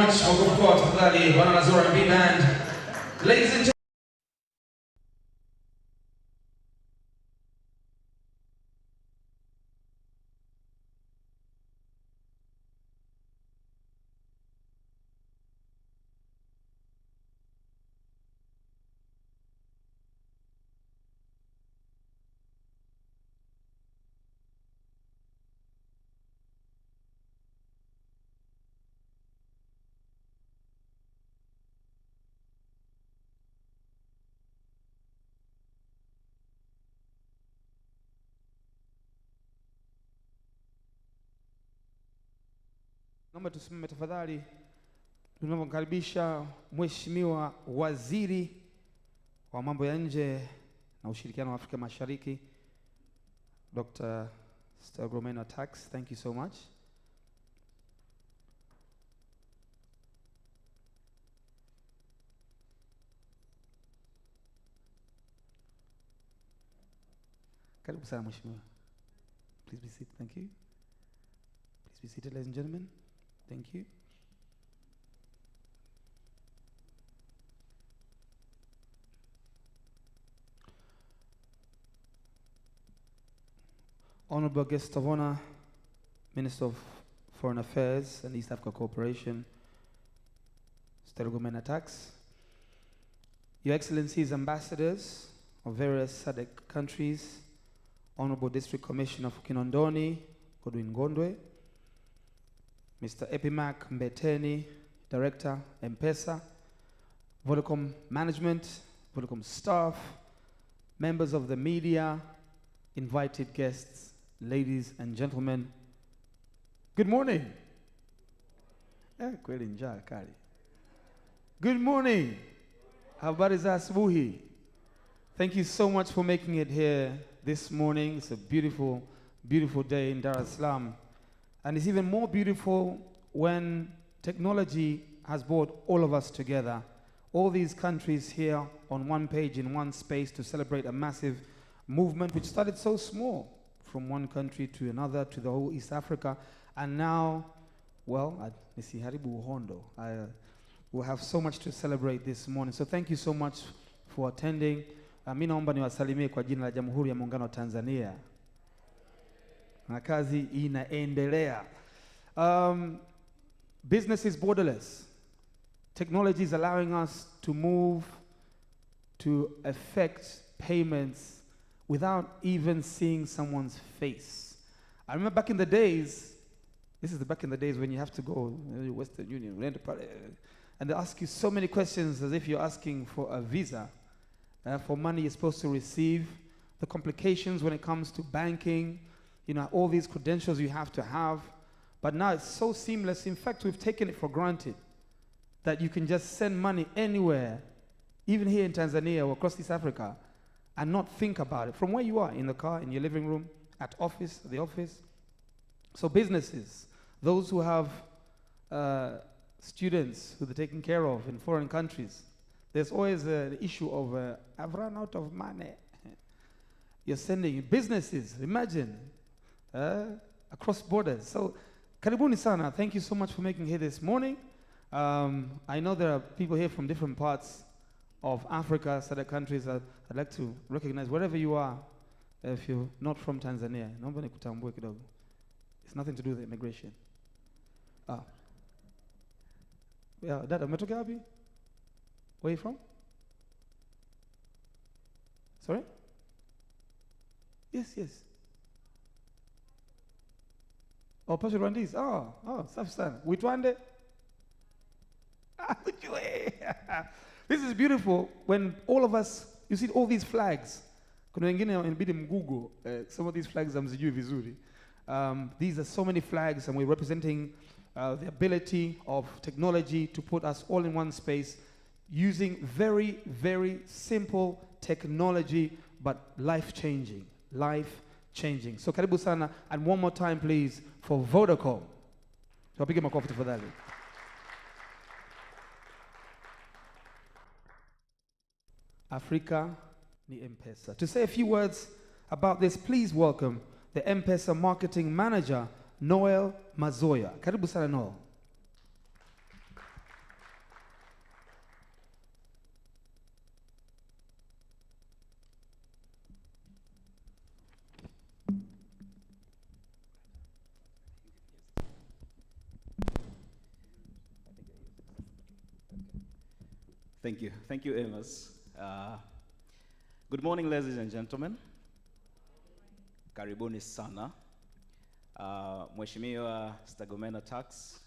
much. Welcome to tafadhali Bwana Nazora B Band. Ladies and gentlemen. Naomba tusimame tafadhali tunapomkaribisha Mheshimiwa Waziri wa Mambo ya Nje na Ushirikiano wa Afrika Mashariki, Dr. Stergomena Tax. Thank you so much. Karibu sana Mheshimiwa. Please be seated. Thank you. Please be seated, ladies and gentlemen. Thank you. Honorable Guest of Honor, Minister of Foreign Affairs and East Africa Cooperation, Stergomena Tax, Your Excellencies, Ambassadors of various SADC countries, Honorable District Commissioner for Kinondoni, Godwin Gondwe, Mr. Epimac Mbeteni, Director, M-Pesa, Vodacom Management, Vodacom staff, members of the media, invited guests, ladies and gentlemen, good morning. Good morning. Habari za asubuhi. Thank you so much for making it here this morning. It's a beautiful, beautiful day in Dar es Salaam. And it's even more beautiful when technology has brought all of us together. All these countries here on one page in one space to celebrate a massive movement which started so small, from one country to another, to the whole East Africa. And now, well, we'll have so much to celebrate this morning. So thank you so much for attending. Mimi naomba niwasalimie kwa jina la Jamhuri ya Muungano wa Tanzania. Na kazi inaendelea. Business is borderless. Technology is allowing us to move, to effect payments without even seeing someone's face. I remember back in the days, this is back in the days when you have to go Western Union, and they ask you so many questions as if you're asking for a visa, for money you're supposed to receive, the complications when it comes to banking, you know, all these credentials you have to have. But now it's so seamless. In fact, we've taken it for granted that you can just send money anywhere, even here in Tanzania or across East Africa, and not think about it. From where you are, in the car, in your living room, at office, the office. So businesses, those who have students who they're taking care of in foreign countries, there's always the issue of, I've run out of money. You're sending businesses, imagine, across borders. So, karibuni sana. Thank you so much for making it here this morning. I know there are people here from different parts of Africa, other countries. I'd like to recognize wherever you are, if you're not from Tanzania. It's nothing to do with immigration. Yeah, Dada, umetoka wapi? Where are you from? Sorry? Yes, yes. Oh, Pastor Rwandese. Oh, safi sana. Uitwande? This is beautiful when all of us, you see all these flags. Kuna wengine inabidi mgugo. Some of these flags hamzijui vizuri. These are so many flags, and we're representing the ability of technology to put us all in one space using very, very simple technology, but life-changing. Life-changing. So karibu sana, and one more time please for Vodacom. Tupige makofi tafadhali. Afrika ni M-Pesa. To say a few words about this, please welcome the M-Pesa Marketing Manager, Noel Mazoya. Karibu sana Noel. Thank you, Amos. Good morning, ladies and gentlemen. Karibuni sana. Mheshimiwa Stergomena Tax,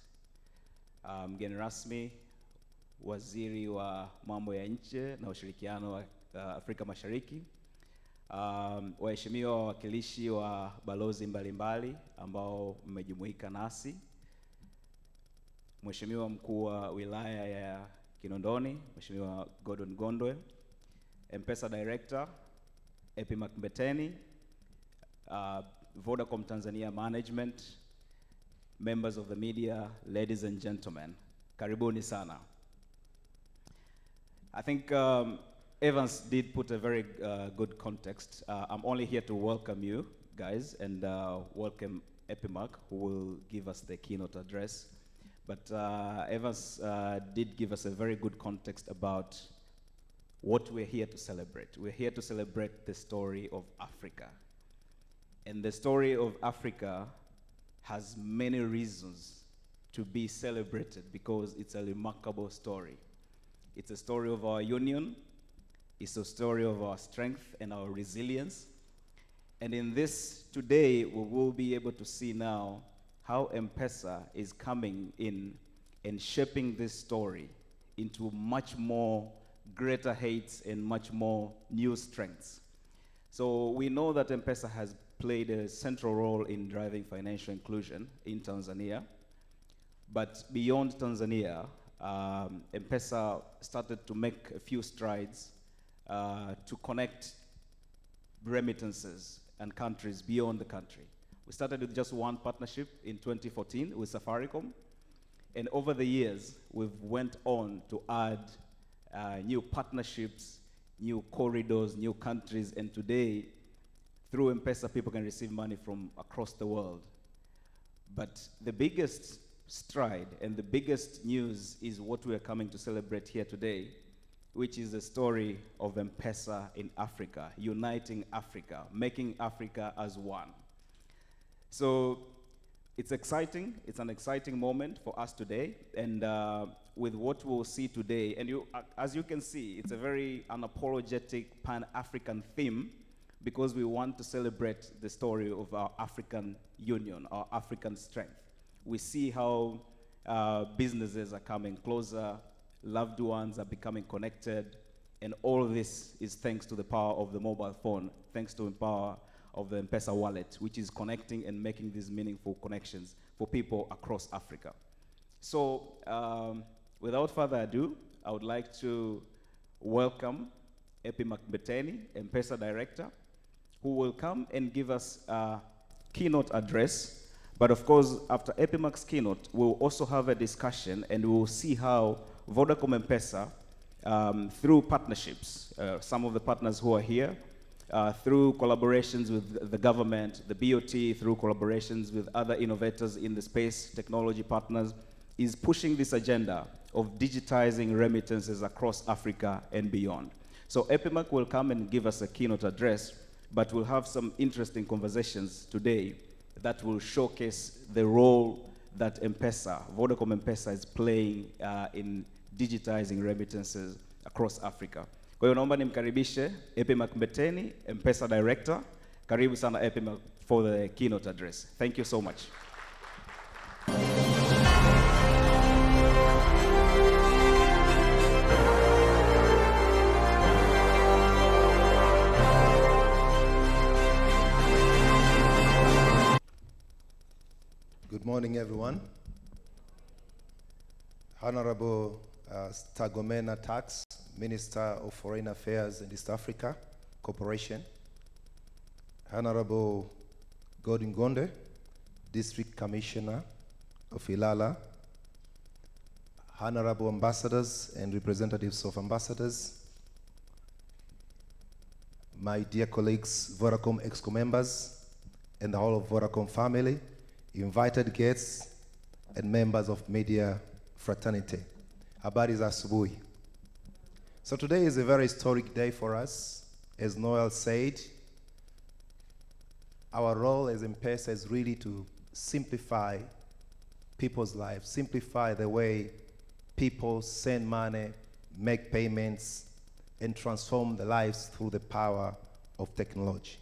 mgeni rasmi, waziri wa mambo ya nje na ushirikiano wa Afrika Mashariki, waheshimiwa wawakilishi wa balozi mbalimbali ambao mmejumuika nasi, Mheshimiwa mkuu wa wilaya ya Kinondoni, Mheshimiwa Gordon Gondwe, M-Pesa Director, Epi Makmbeteni, Vodacom Tanzania Management, members of the media, ladies and gentlemen, karibuni sana. I think Evans did put a very good context. I'm only here to welcome you guys and welcome Epimac, who will give us the keynote address. But Evans did give us a very good context about what we're here to celebrate. We're here to celebrate the story of Africa. And the story of Africa has many reasons to be celebrated because it's a remarkable story. It's a story of our union. It's a story of our strength and our resilience. And in this today, we will be able to see now how M-Pesa is coming in and shaping this story into much more greater heights and much more new strengths. So we know that M-Pesa has played a central role in driving financial inclusion in Tanzania. But beyond Tanzania, M-Pesa started to make a few strides to connect remittances and countries beyond the country. We started with just one partnership in 2014 with Safaricom. And over the years, we've went on to add new partnerships, new corridors, new countries. And today, through M-Pesa, people can receive money from across the world. But the biggest stride and the biggest news is what we are coming to celebrate here today, which is the story of M-Pesa in Africa, uniting Africa, making Africa as one. So it's exciting. It's an exciting moment for us today. And with what we'll see today, and as you can see, it's a very unapologetic Pan-African theme because we want to celebrate the story of our African union, our African strength. We see how businesses are coming closer, loved ones are becoming connected, and all of this is thanks to the power of the mobile phone, thanks to the power of the M-Pesa wallet, which is connecting and making these meaningful connections for people across Africa. So without further ado, I would like to welcome Epi Makmbeteni, M-Pesa Director, who will come and give us a keynote address. But of course, after Epimac's keynote, we'll also have a discussion and we'll see how Vodacom M-Pesa, through partnerships, some of the partners who are here, through collaborations with the government, the BOT, through collaborations with other innovators in the space, technology partners, is pushing this agenda of digitizing remittances across Africa and beyond. So Epimac will come and give us a keynote address, but we'll have some interesting conversations today that will showcase the role that M-Pesa, Vodacom M-Pesa is playing in digitizing remittances across Africa. Kwa hiyo naomba nimkaribishe Epi Makmbeteni, M-Pesa Director. Karibu sana Epi for the keynote address. Thank you so much. Good morning, everyone. Honorable Stergomena Tax, Minister of Foreign Affairs and East Africa Corporation. Honorable Gordon Gondwe, District Commissioner of Ilala. Honorable ambassadors and representatives of ambassadors. My dear colleagues, Vodacom Exco members, and the whole of Vodacom family, invited guests, and members of media fraternity. Habari za asubuhi. So today is a very historic day for us. As Noel said, our role as M-Pesa is really to simplify people's lives, simplify the way people send money, make payments, and transform the lives through the power of technology.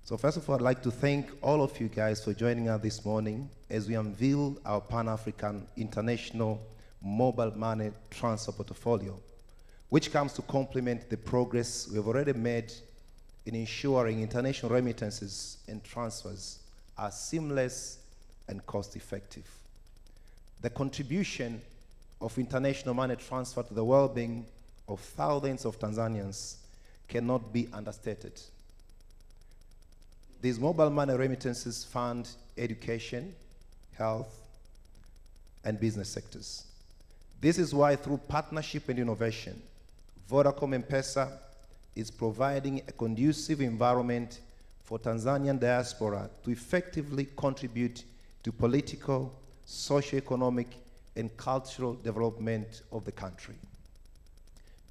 So first of all, I'd like to thank all of you guys for joining us this morning as we unveil our Pan-African International Mobile Money Transfer Portfolio, which comes to complement the progress we have already made in ensuring international remittances and transfers are seamless and cost-effective. The contribution of international money transfer to the well-being of thousands of Tanzanians cannot be understated. These mobile money remittances fund education, health, and business sectors. This is why, through partnership and innovation, Vodacom M-Pesa is providing a conducive environment for Tanzanian diaspora to effectively contribute to political, socio-economic, and cultural development of the country.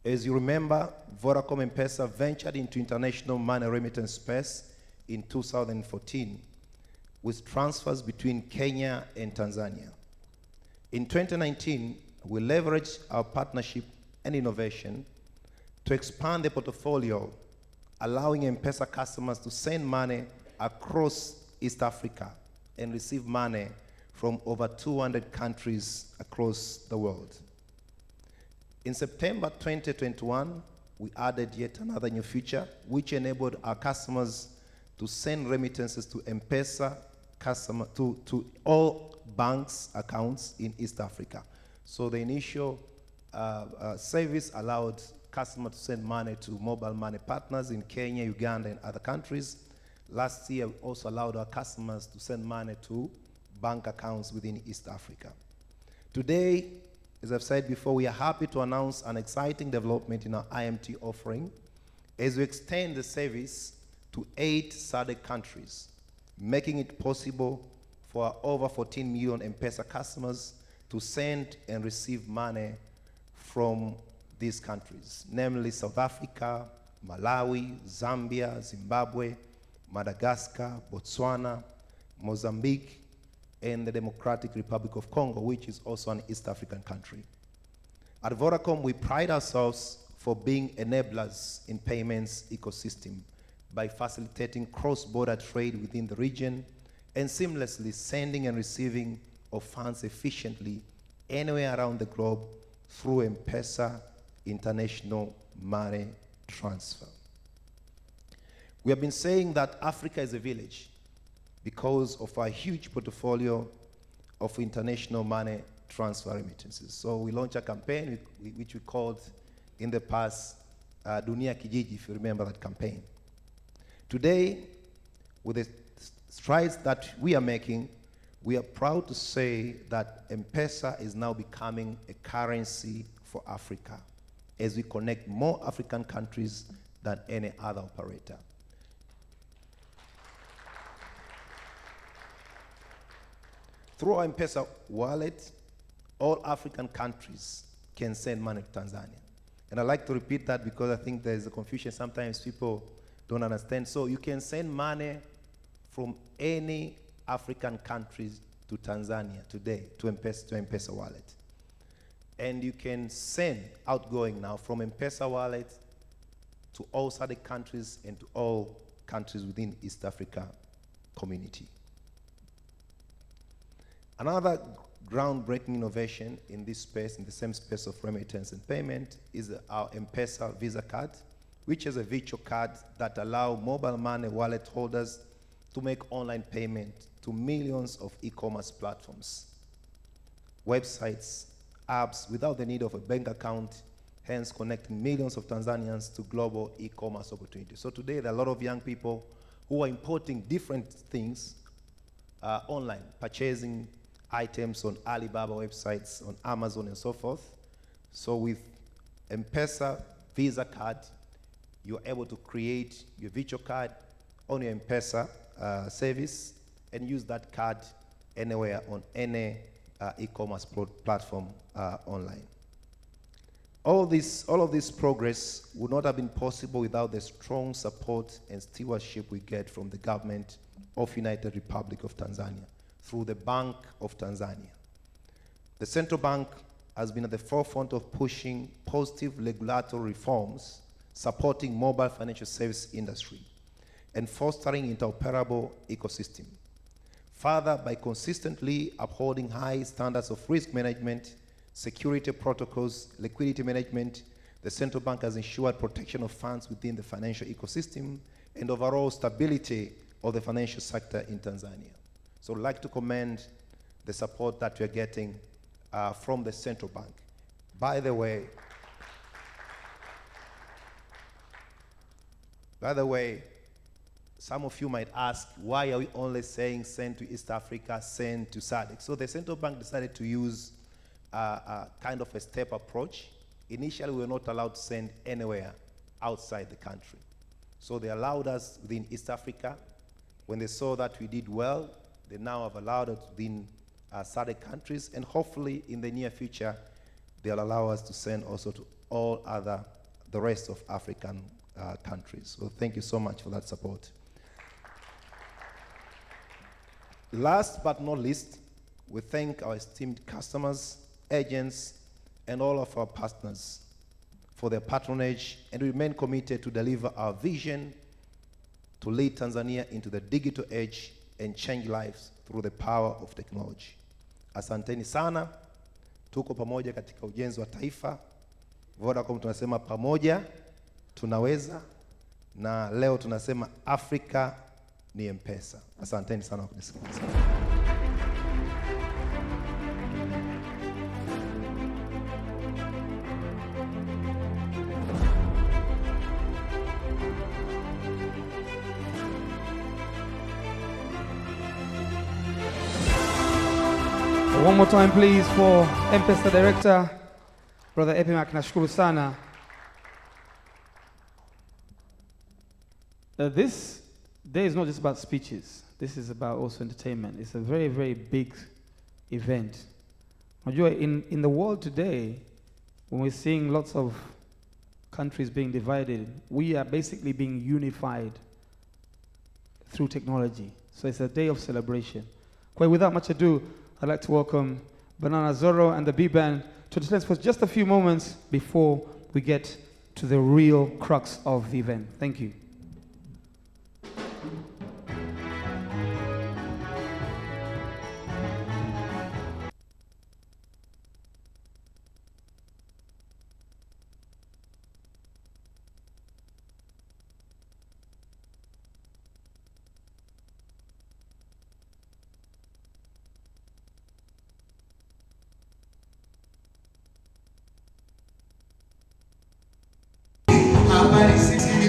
As you remember, Vodacom M-Pesa ventured into international money remittance space in 2014 with transfers between Kenya and Tanzania. In 2019, we leveraged our partnership and innovation to expand the portfolio, allowing M-Pesa customers to send money across East Africa and receive money from over 200 countries across the world. In September 2021, we added yet another new feature, which enabled our customers to send remittances to M-Pesa to all banks' accounts in East Africa. So the initial service allowed customers to send money to mobile money partners in Kenya, Uganda, and other countries. Last year, we also allowed our customers to send money to bank accounts within East Africa. Today, as I've said before, we are happy to announce an exciting development in our IMT offering as we extend the service to 8 SADC countries, making it possible for our over 14 million M-Pesa customers to send and receive money from these countries, namely South Africa, Malawi, Zambia, Zimbabwe, Madagascar, Botswana, Mozambique, and the Democratic Republic of Congo, which is also an East African country. At Vodacom, we pride ourselves for being enablers in payments ecosystem by facilitating cross-border trade within the region and seamlessly sending and receiving of funds efficiently anywhere around the globe through M-Pesa international money transfer. We have been saying that Africa is a village because of our huge portfolio of international money transfer remittances. So we launched a campaign which we called in the past Dunia, Kijiji, if you remember that campaign. Today, with the strides that we are making, we are proud to say that M-Pesa is now becoming a currency for Africa as we connect more African countries than any other operator. Through our M-Pesa wallet, all African countries can send money to Tanzania. And I like to repeat that because I think there's a confusion. Sometimes people don't understand. So you can send money from any African countries to Tanzania today to M-Pesa wallet. And you can send outgoing now from M-Pesa wallet to all SADC countries and to all countries within East Africa community. Another groundbreaking innovation in this space, in the same space of remittance and payment, is our M-Pesa Visa card, which is a virtual card that allows mobile money wallet holders to make online payment to millions of e-commerce platforms, websites, apps without the need of a bank account, hence connecting millions of Tanzanians to global e-commerce opportunities. So today there are a lot of young people who are importing different things online, purchasing items on Alibaba websites, on Amazon and so forth. So with M-Pesa Visa card, you're able to create your virtual card on your M-Pesa service and use that card anywhere on any e-commerce platform online. All of this progress would not have been possible without the strong support and stewardship we get from the government of United Republic of Tanzania through the Bank of Tanzania. The central bank has been at the forefront of pushing positive regulatory reforms, supporting mobile financial service industry, and fostering interoperable ecosystem. Further, by consistently upholding high standards of risk management, security protocols, liquidity management, the central bank has ensured protection of funds within the financial ecosystem and overall stability of the financial sector in Tanzania. So I'd like to commend the support that we're getting from the central bank. By the way, some of you might ask, why are we only saying send to East Africa, send to SADC? So the central bank decided to use a kind of a step approach. Initially, we were not allowed to send anywhere outside the country. So they allowed us within East Africa. When they saw that we did well, they now have allowed us within SADC countries, and hopefully in the near future, they'll allow us to send also to all the rest of African countries. So thank you so much for that support. Last but not least, we thank our esteemed customers, agents, and all of our partners for their patronage, and we remain committed to deliver our vision to lead Tanzania into the digital age and change lives through the power of technology. Asanteni sana, tuko pamoja katika ujenzi wa taifa. Vodacom tunasema pamoja tunaweza, na leo tunasema Afrika ni M-Pesa. Asanteni sana kwa kunisikiliza. One more time, please, for M-Pesa Director, Brother Epimac. Nashukuru sana. This day is not just about speeches. This is about also entertainment. It's a very, very big event. In the world today, when we're seeing lots of countries being divided, we are basically being unified through technology. So it's a day of celebration. Quite without much ado, I'd like to welcome Banana Zorro and the B-Band to the stage for just a few moments before we get to the real crux of the event. Thank you. Habari sisi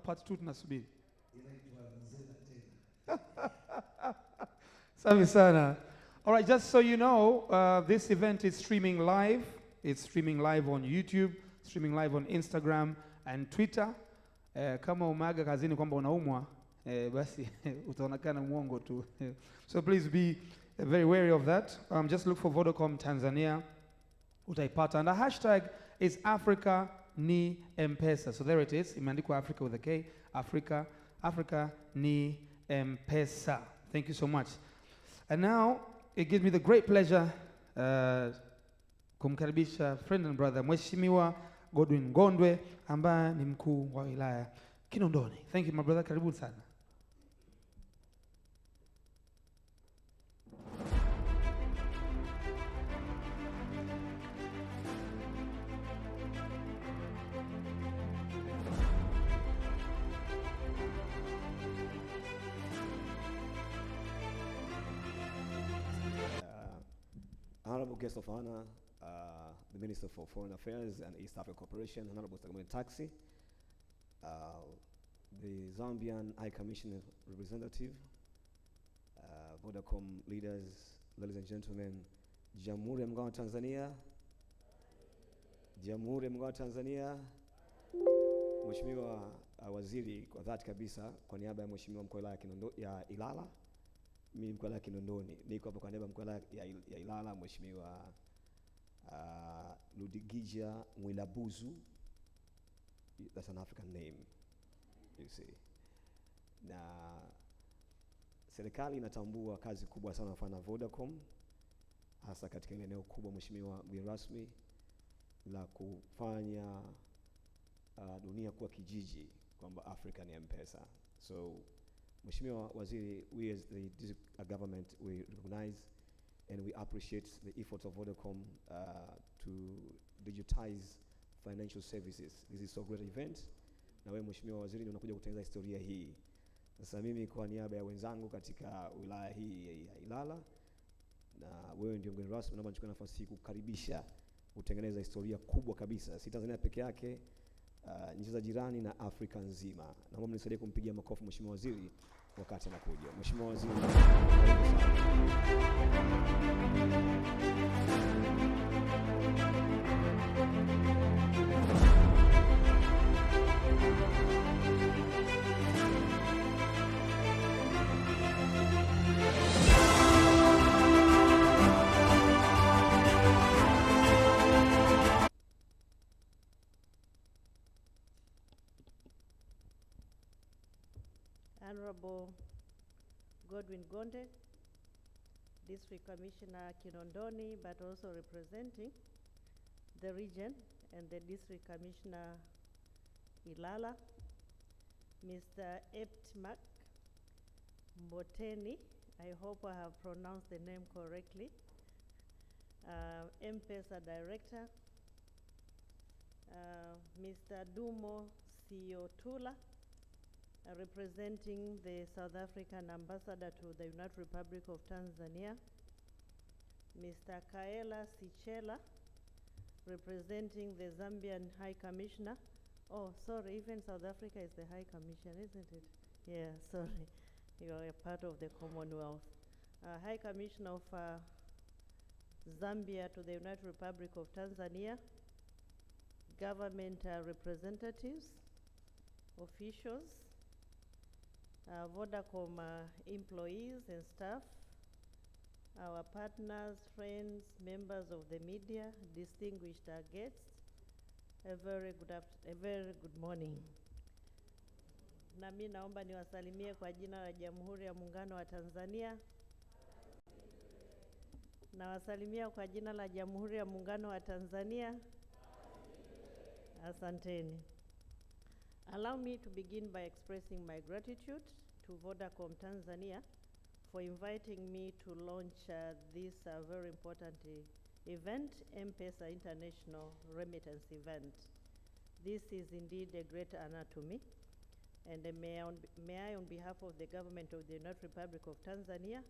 part 2 tunasubiri. Safi sana. All right, just so you know, this event is streaming live. It's streaming live on YouTube, streaming live on Instagram and Twitter. Kama umeaga kazini kwamba unaumwa, basi utaonekana mwongo tu. So please be very wary of that. Just look for Vodacom Tanzania. Utaipata. And the hashtag is Afrika ni M-Pesa. So there it is. Imeandikwa Africa with a K. Afrika ni M-Pesa. Thank you so much. And now it gives me the great pleasure kumkaribisha friend and brother Mheshimiwa Godwin Gondwe ambaye ni mkuu wa wilaya Kinondoni. Thank you my brother, karibu sana. Honorable Guest of Honor, the Minister for Foreign Affairs and East Africa Cooperation, Honorable Sagamani Taxi, the Zambian High Commission representative, Vodacom leaders, ladies and gentlemen, Jamhuri ya Muungano wa Tanzania, Jamhuri ya Muungano wa Tanzania, Mheshimiwa Waziri, kwa dhati kabisa kwa niaba ya Mheshimiwa mkuu wa wilaya ya Ilala, mimi mkuu wa Kinondoni, niko hapa kwa niaba ya mkuu ya Ilala, Mheshimiwa Ludigija Mwilabuzu. That's an African name, you see. Na serikali inatambua kazi kubwa sana wanafanya Vodacom, hasa katika eneo kubwa, Mheshimiwa mgeni rasmi, la kufanya dunia kuwa kijiji, kwamba Afrika ni M-Pesa. So Mheshimiwa Waziri, we as the government, we recognize and we appreciate the efforts of Vodacom to digitize financial services. This is a great event. Na wewe Mheshimiwa Waziri ndio unakuja kutengeneza historia hii. Sasa mimi kwa niaba ya wenzangu katika wilaya hii ya Ilala, na wewe ndio mgeni rasmi, naomba nichukue nafasi hii kukaribisha kutengeneza historia kubwa kabisa, si Tanzania peke yake, nchi za jirani na Afrika nzima. Naomba mnisaidie kumpigia makofi Mheshimiwa Waziri wakati anakuja. Mheshimiwa Waziri, Honorable Godwin Gondwe, District Commissioner Kinondoni, but also representing the region, and the District Commissioner Ilala, Mr. Eptimak Mboteni, I hope I have pronounced the name correctly, M-Pesa Director, Mr. Dumo Siotula, representing the South African Ambassador to the United Republic of Tanzania, Mr. Kaela Sichela, representing the Zambian High Commissioner. Oh, sorry, even South Africa is the High Commission, isn't it? Yeah, sorry, you are a part of the Commonwealth. High Commissioner of Zambia to the United Republic of Tanzania, government representatives, officials, Vodacom employees and staff, our partners, friends, members of the media, distinguished guests, a very good morning. Na mimi naomba niwasalimie kwa jina la Jamhuri ya Muungano wa Tanzania. Nawasalimia kwa jina la Jamhuri ya Muungano wa Tanzania. Asanteni. Allow me to begin by expressing my gratitude to Vodacom Tanzania for inviting me to launch this very important event, M-Pesa International Remittance Event. This is indeed a great honor to me, and may I, on behalf of the government of the United Republic of Tanzania,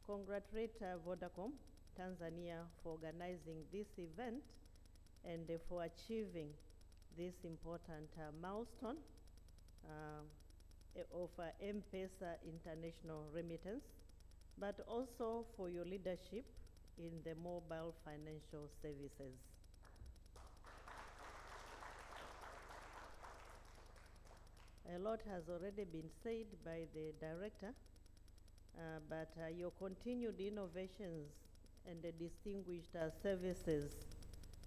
congratulate Vodacom Tanzania for organizing this event and for achieving this important milestone of M-Pesa international remittance, but also for your leadership in the mobile financial services. A lot has already been said by the director, but your continued innovations and the distinguished services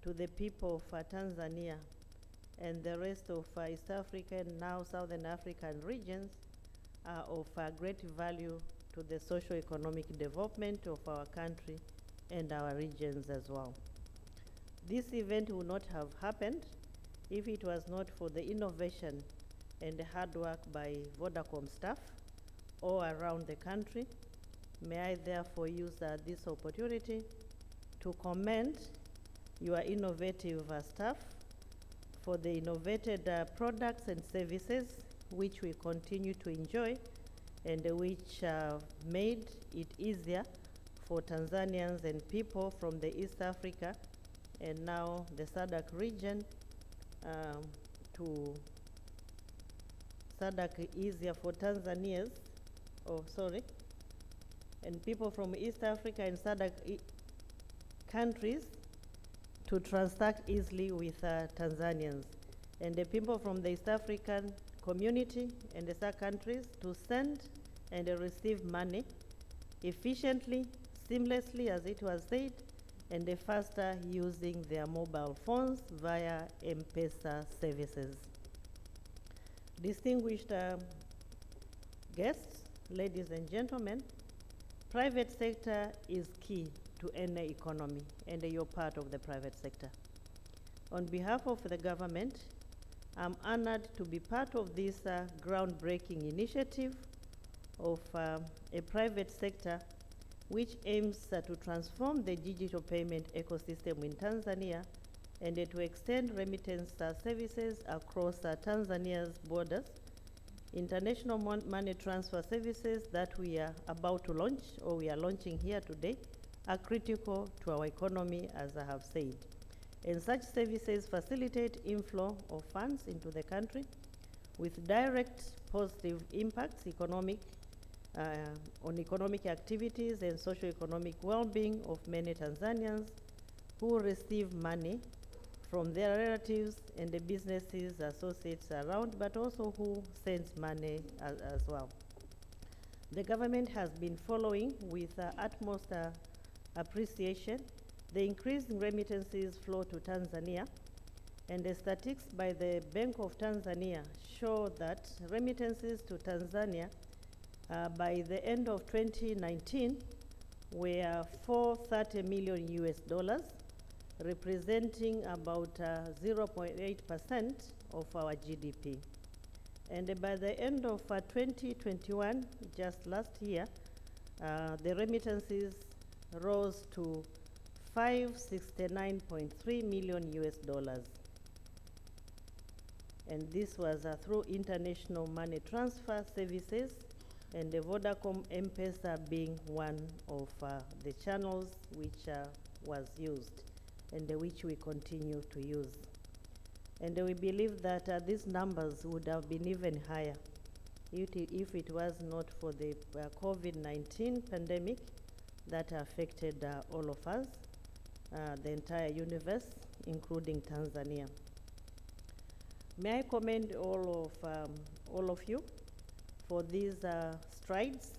to the people of Tanzania and the rest of East African, now Southern African regions are of great value to the socio-economic development of our country and our regions as well. This event would not have happened if it was not for the innovation and the hard work by Vodacom staff all around the country. May I therefore use this opportunity to commend your innovative staff for the innovated products and services which we continue to enjoy and which made it easier for Tanzanians and people from the East Africa and now the SADC region to SADC easier for Tanzanians, and people from East Africa and SADC countries to transact easily with Tanzanians, and the people from the East African community and the SADC countries to send and receive money efficiently, seamlessly, as it was said, and faster using their mobile phones via M-Pesa services. Distinguished guests, ladies and gentlemen, private sector is key to any economy, and you're part of the private sector. On behalf of the government, I'm honored to be part of this groundbreaking initiative of a private sector which aims to transform the digital payment ecosystem in Tanzania and to extend remittance services across Tanzania's borders. International money transfer services that we are about to launch, or we are launching here today, are critical to our economy, as I have said. And such services facilitate inflow of funds into the country with direct positive impacts on economic activities and socio-economic well-being of many Tanzanians who receive money from their relatives and the businesses, associates around, but also who sends money as well. The government has been following with utmost appreciation the increasing remittances flow to Tanzania, and the statistics by the Bank of Tanzania show that remittances to Tanzania by the end of 2019 were $430 million US, representing about 0.8% of our GDP. And by the end of 2021, just last year, the remittances rose to $569.3 million US. And this was through international money transfer services, and the Vodacom M-Pesa being one of the channels which was used and which we continue to use. And we believe that these numbers would have been even higher if it was not for the COVID-19 pandemic that affected all of us, the entire universe, including Tanzania. May I commend all of you for these strides,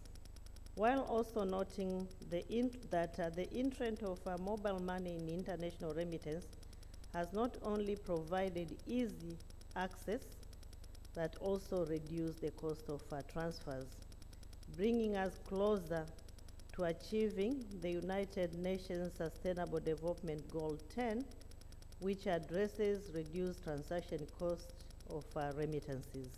while also noting that the entrant of mobile money in international remittance has not only provided easy access, but also reduced the cost of transfers, bringing us closer to achieving the United Nations Sustainable Development Goal 10, which addresses reduced transaction costs of remittances.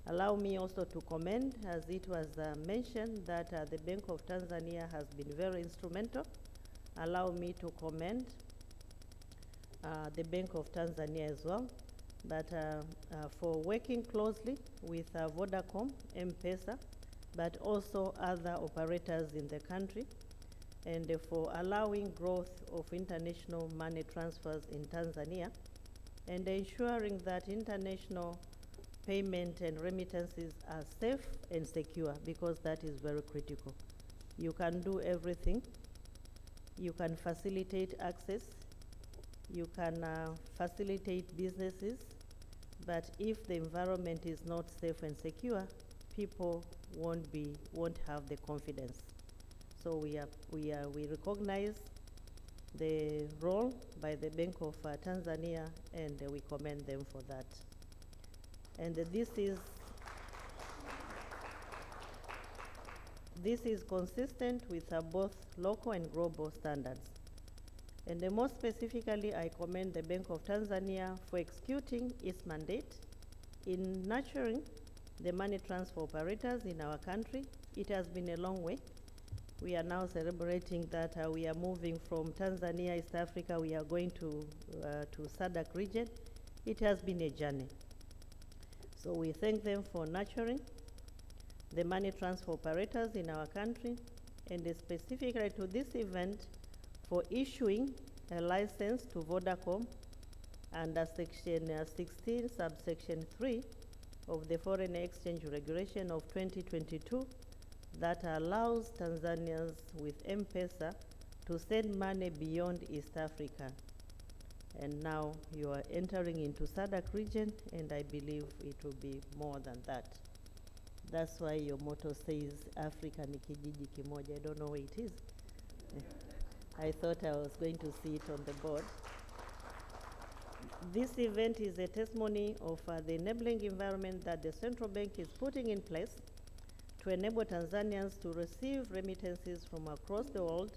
Allow me also to commend, as it was mentioned, that the Bank of Tanzania has been very instrumental. Allow me to commend the Bank of Tanzania as well, but for working closely with Vodacom, M-Pesa, but also other operators in the country, and for allowing growth of international money transfers in Tanzania, and ensuring that international payment and remittances are safe and secure, because that is very critical. You can do everything. You can facilitate access. You can facilitate businesses. But if the environment is not safe and secure, people won't have the confidence. So we recognize the role by the Bank of Tanzania, and we commend them for that. And this is consistent with both local and global standards. And more specifically, I commend the Bank of Tanzania for executing its mandate in nurturing the money transfer operators in our country. It has been a long way. We are now celebrating that we are moving from Tanzania, East Africa, we are going to SADC region. It has been a journey. So we thank them for nurturing the money transfer operators in our country, and specifically to this event for issuing a license to Vodacom under Section 16, subsection 3 of the Foreign Exchange Regulation of 2022 that allows Tanzanians with M-Pesa to send money beyond East Africa. And now you are entering into SADC region, and I believe it will be more than that. That's why your motto says, Afrika ni kijiji kimoja. I don't know where it is. I thought I was going to see it on the board. This event is a testimony of the enabling environment that the central bank is putting in place to enable Tanzanians to receive remittances from across the world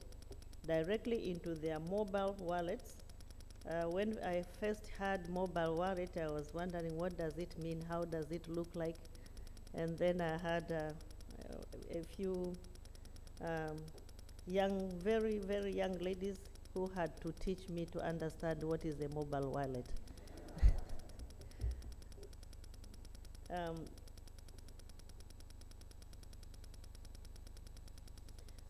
directly into their mobile wallets. When I first heard mobile wallet, I was wondering, what does it mean? How does it look like? And then I had a few very, very young ladies who had to teach me to understand what is a mobile wallet.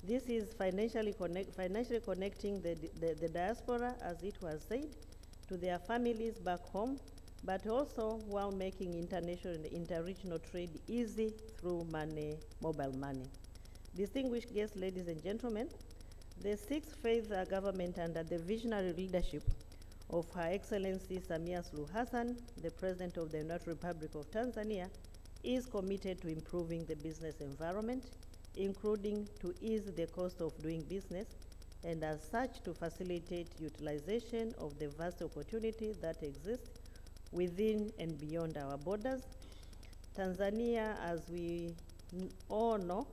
This is financially connecting the diaspora, as it was said, to their families back home, but also while making international and interregional trade easy through mobile money. Distinguished guests, ladies and gentlemen, the sixth phase government, under the visionary leadership of Her Excellency Samia Suluhu Hassan, the President of the United Republic of Tanzania, is committed to improving the business environment, including to ease the cost of doing business, and as such to facilitate utilization of the vast opportunity that exists within and beyond our borders. Tanzania, as we all know,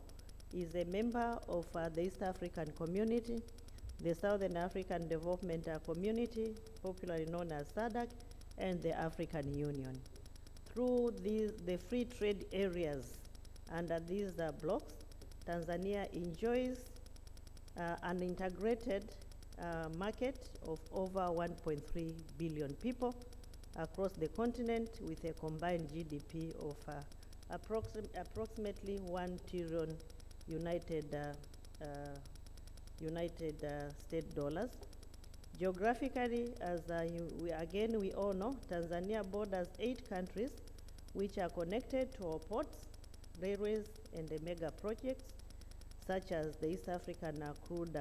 is a member of the East African Community, the Southern African Development Community, popularly known as SADC, and the African Union. Through the free trade areas under these blocks, Tanzania enjoys an integrated market of over 1.3 billion people across the continent, with a combined GDP of approximately 1 trillion United States dollars. Geographically, as we all know, Tanzania borders 8 countries which are connected to our ports, railways, and the mega projects, such as the East African crude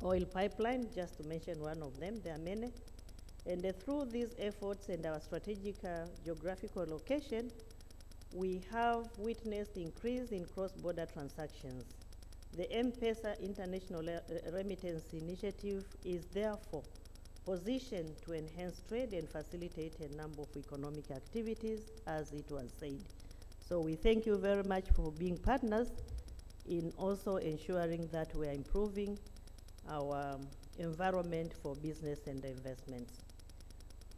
oil pipeline, just to mention one of them. There are many. And through these efforts and our strategic geographical location, we have witnessed increase in cross-border transactions. The M-Pesa International Remittance Initiative is therefore positioned to enhance trade and facilitate a number of economic activities, as it was said. So we thank you very much for being partners in also ensuring that we are improving our environment for business and investments.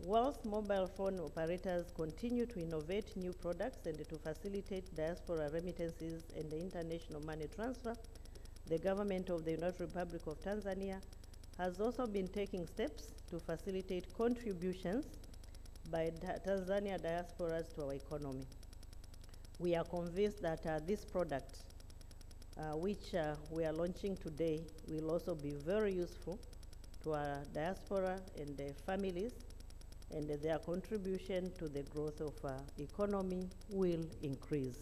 Whilst mobile phone operators continue to innovate new products and to facilitate diaspora remittances and the international money transfer, the government of the United Republic of Tanzania has also been taking steps to facilitate contributions by Tanzania diasporas to our economy. We are convinced that this product, which we are launching today, will also be very useful to our diaspora and their families, and their contribution to the growth of economy will increase.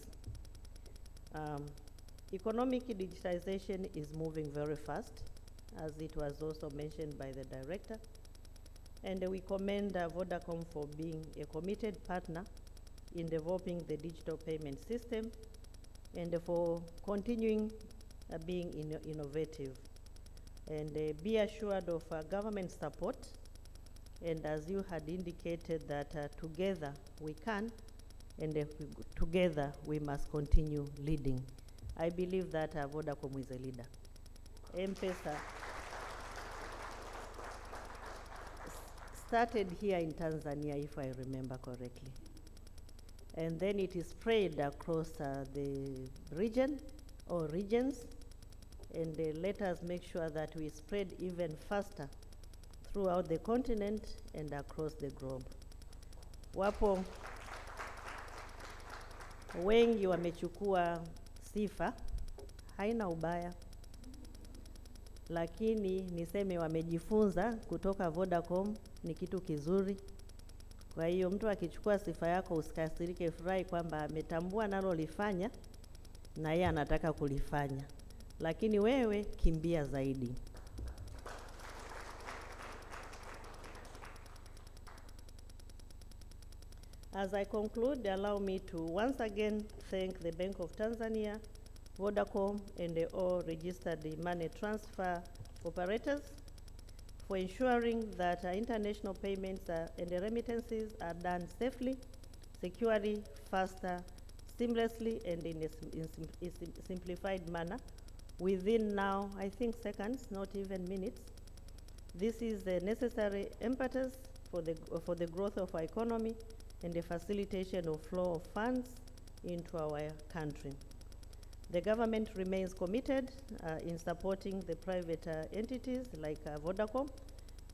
Economic digitization is moving very fast, as it was also mentioned by the director. And we commend Vodacom for being a committed partner in developing the digital payment system and for continuing being innovative. And be assured of government support. And as you had indicated that together we can, and together we must continue leading. I believe that Vodacom is a leader. M-Pesa started here in Tanzania, if I remember correctly. And then it is spread across the region or regions. And let us make sure that we spread even faster throughout the continent and across the globe. Wapo wengi wamechukua sifa, haina ubaya, lakini niseme wamejifunza kutoka Vodacom ni kitu kizuri. Kwa hiyo mtu akichukua sifa yako usikasirike, furahi kwamba ametambua nalo lifanya na yeye anataka kulifanya, lakini wewe kimbia zaidi. As I conclude, allow me to once again thank the Bank of Tanzania, Vodacom, and all registered money transfer operators for ensuring that international payments and remittances are done safely, securely, faster, seamlessly, and in a simplified manner within now, I think, seconds, not even minutes. This is the necessary impetus for the growth of our economy and the facilitation of flow of funds into our country. The government remains committed in supporting the private entities like Vodacom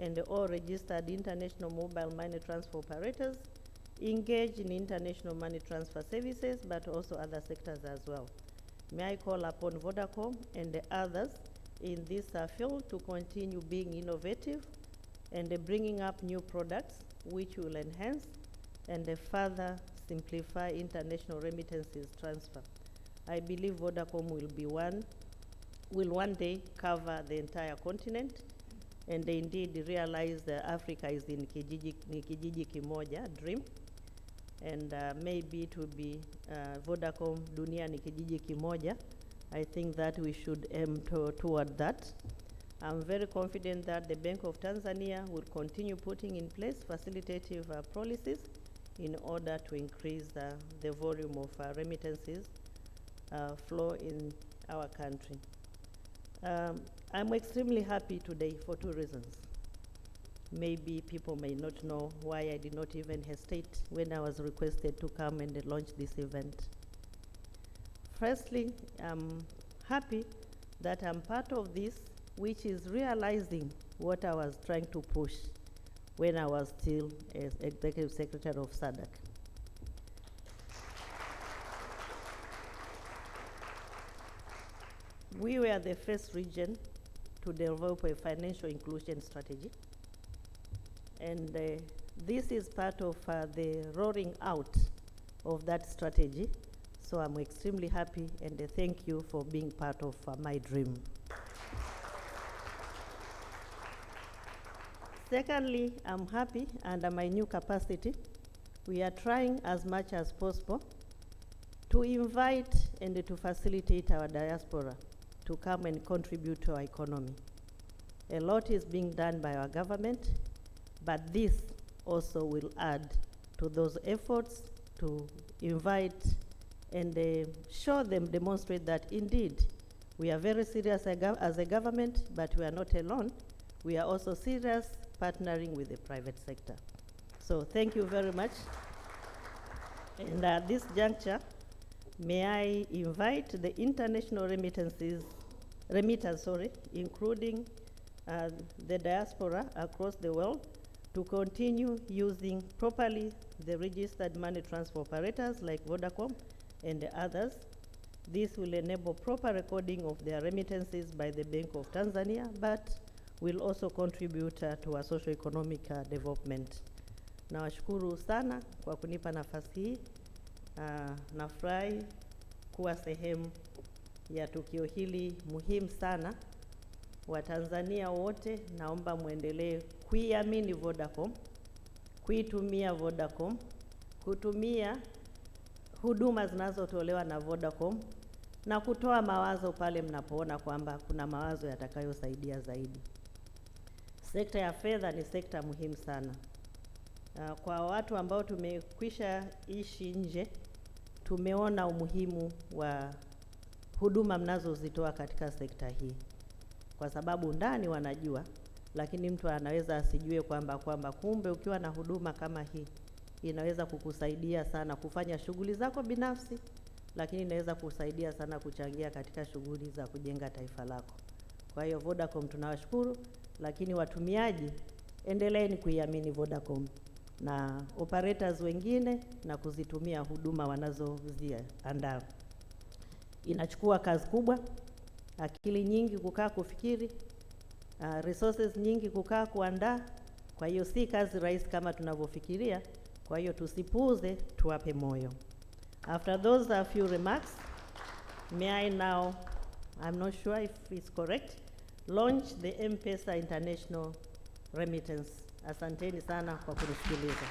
and all registered international mobile money transfer operators engaged in international money transfer services, but also other sectors as well. May I call upon Vodacom and the others in this field to continue being innovative and bringing up new products which will enhance and further simplify international remittances transfer. I believe Vodacom will one day cover the entire continent, and they indeed realize that Africa is in Kijiji kimoja dream, and maybe it will be Vodacom Dunia ni Kijiji kimoja. I think that we should aim toward that. I'm very confident that the Bank of Tanzania will continue putting in place facilitative policies in order to increase the volume of remittances flow in our country. I'm extremely happy today for two reasons. Maybe people may not know why I did not even hesitate when I was requested to come and launch this event. Firstly, I'm happy that I'm part of this, which is realizing what I was trying to push when I was still as Executive Secretary of SADC. We were the first region to develop a financial inclusion strategy. And this is part of the rolling out of that strategy. So I'm extremely happy, and thank you for being part of my dream. Secondly, I'm happy under my new capacity. We are trying as much as possible to invite and to facilitate our diaspora to come and contribute to our economy. A lot is being done by our government, but this also will add to those efforts to invite and show them, demonstrate that indeed we are very serious as a government, but we are not alone. We are also serious partnering with the private sector. So thank you very much. And at this juncture, may I invite the international remitters, including the diaspora across the world, to continue using properly the registered money transfer operators like Vodacom and the others. This will enable proper recording of their remittances by the Bank of Tanzania, but will also contribute to our socio-economic development. Nawashukuru sana kwa kunipa nafasi hii. Nafurahi kuwa sehemu ya tukio hili muhimu sana. Watanzania wote naomba muendelee kuiamini Vodacom, kuitumia Vodacom, kutumia huduma zinazotolewa na Vodacom na kutoa mawazo pale mnapoona kwamba kuna mawazo yatakayosaidia zaidi. Sekta ya fedha ni sekta muhimu sana. Kwa watu ambao tumekwisha ishi nje, tumeona umuhimu wa huduma mnazozitoa katika sekta hii. Kwa sababu ndani wanajua, lakini mtu anaweza asijue kwamba kumbe ukiwa na huduma kama hii inaweza kukusaidia sana kufanya shughuli zako binafsi, lakini inaweza kusaidia sana kuchangia katika shughuli za kujenga taifa lako. Kwa hiyo Vodacom tunawashukuru, lakini watumiaji endeleeni kuiamini Vodacom na operators wengine na kuzitumia huduma wanazoziandaa. Inachukua kazi kubwa, akili nyingi kukaa kufikiri, resources nyingi kukaa kuandaa. Kwa hiyo si kazi rahisi kama tunavyofikiria. Kwa hiyo tusipuuze, tuwape moyo. After those a few remarks, may I now, I'm not sure if it's correct, launch the M-Pesa International Remittance. Asanteni sana kwa kunisikiliza.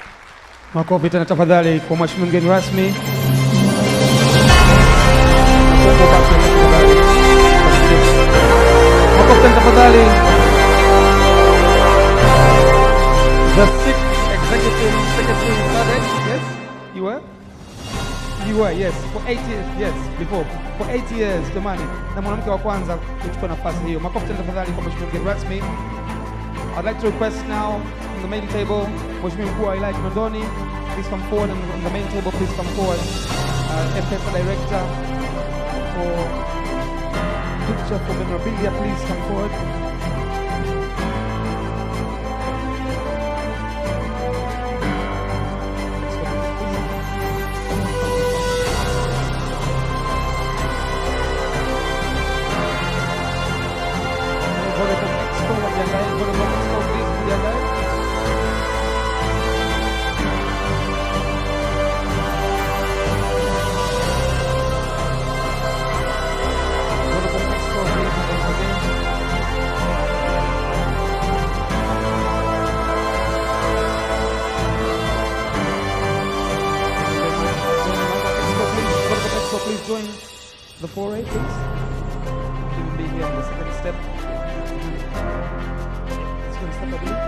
Makofi tena tafadhali kwa mheshimiwa mgeni rasmi. Makofi tena tafadhali. The sixth executive secretary started, yes? You were? You were, yes. For 8 years, yes, before. For 8 years, jamani. Na mwanamke wa kwanza kuchukua nafasi hiyo. Makofi tena tafadhali kwa mheshimiwa mgeni rasmi. I'd like to request now on the main table, Mheshimiwa Mkuu wa Wilaya Kinondoni, please come forward, and on the main table, please come forward. M-Pesa Director for picture for memorabilia, please come forward. Please join the foray, please. You will be here on the second step. Second step, I believe.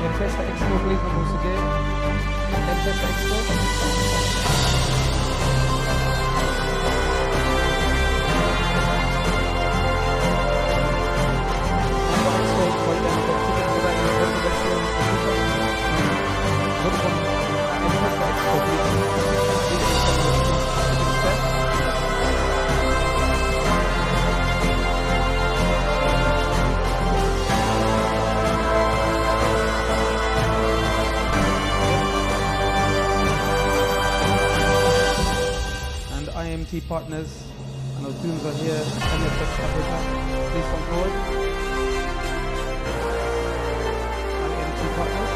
M-Pesa Expo, please, once again. M-Pesa Expo. IMT partners and our students are here. MFS Afrika, please come forward. IMT partners.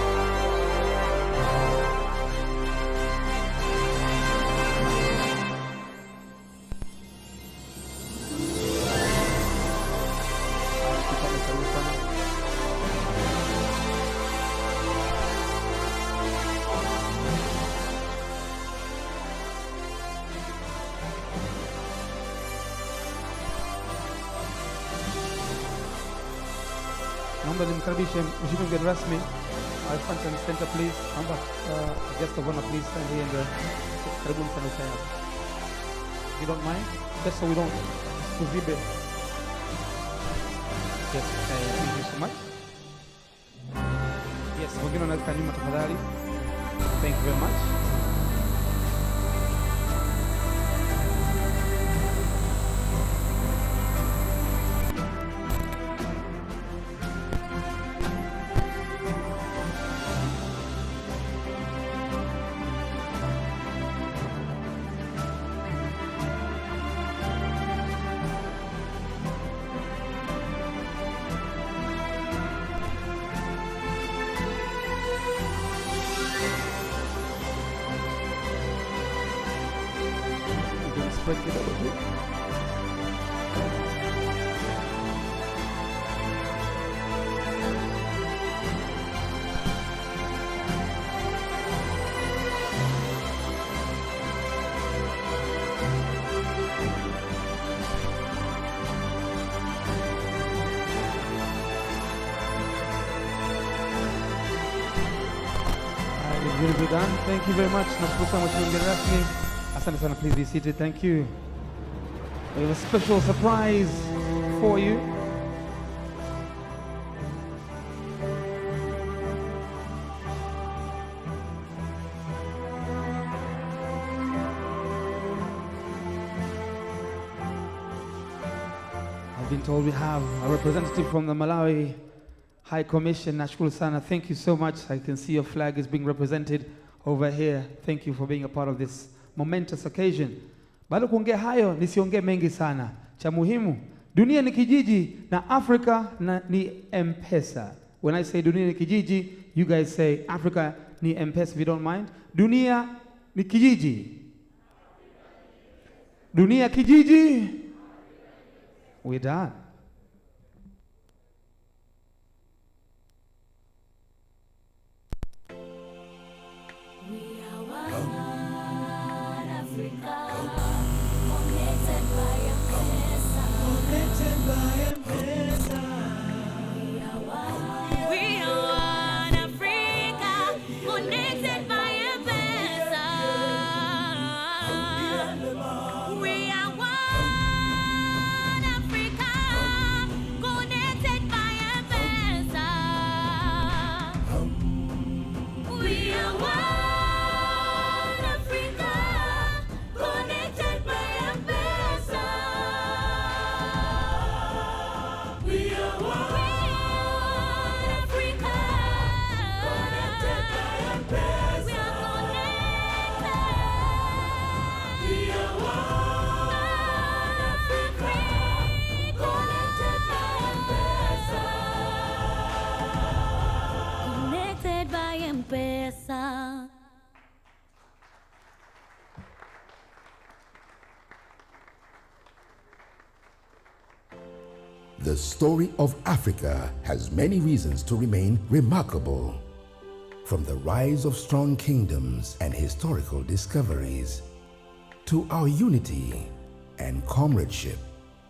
Naomba nimkaribishe mheshimiwa mgeni rasmi front and center, please. Naomba guest of honor, please stand here and karibu sana usaya. You don't mind? Just so we don't kuzibe. Yes, thank you so much. Yes, wengine wanaweka nyuma tafadhali. Thank you very much. spread kidogo tu. Really done. Thank you very much. Nashukuru sana mgeni rasmi. Asante sana, please be seated. Thank you. We have a special surprise for you. I've been told we have a representative from the Malawi High Commission. Nashukuru sana. Thank you so much. I can see your flag is being represented over here. Thank you for being a part of this momentous occasion. Bado kuongea hayo, nisiongee mengi sana. Cha muhimu, dunia ni kijiji na Afrika ni M-Pesa. When I say dunia ni kijiji, you guys say Africa ni M-Pesa if you don't mind. Dunia ni kijiji. Dunia kijiji. We're done. The story of Africa has many reasons to remain remarkable. From the rise of strong kingdoms and historical discoveries, to our unity and comradeship,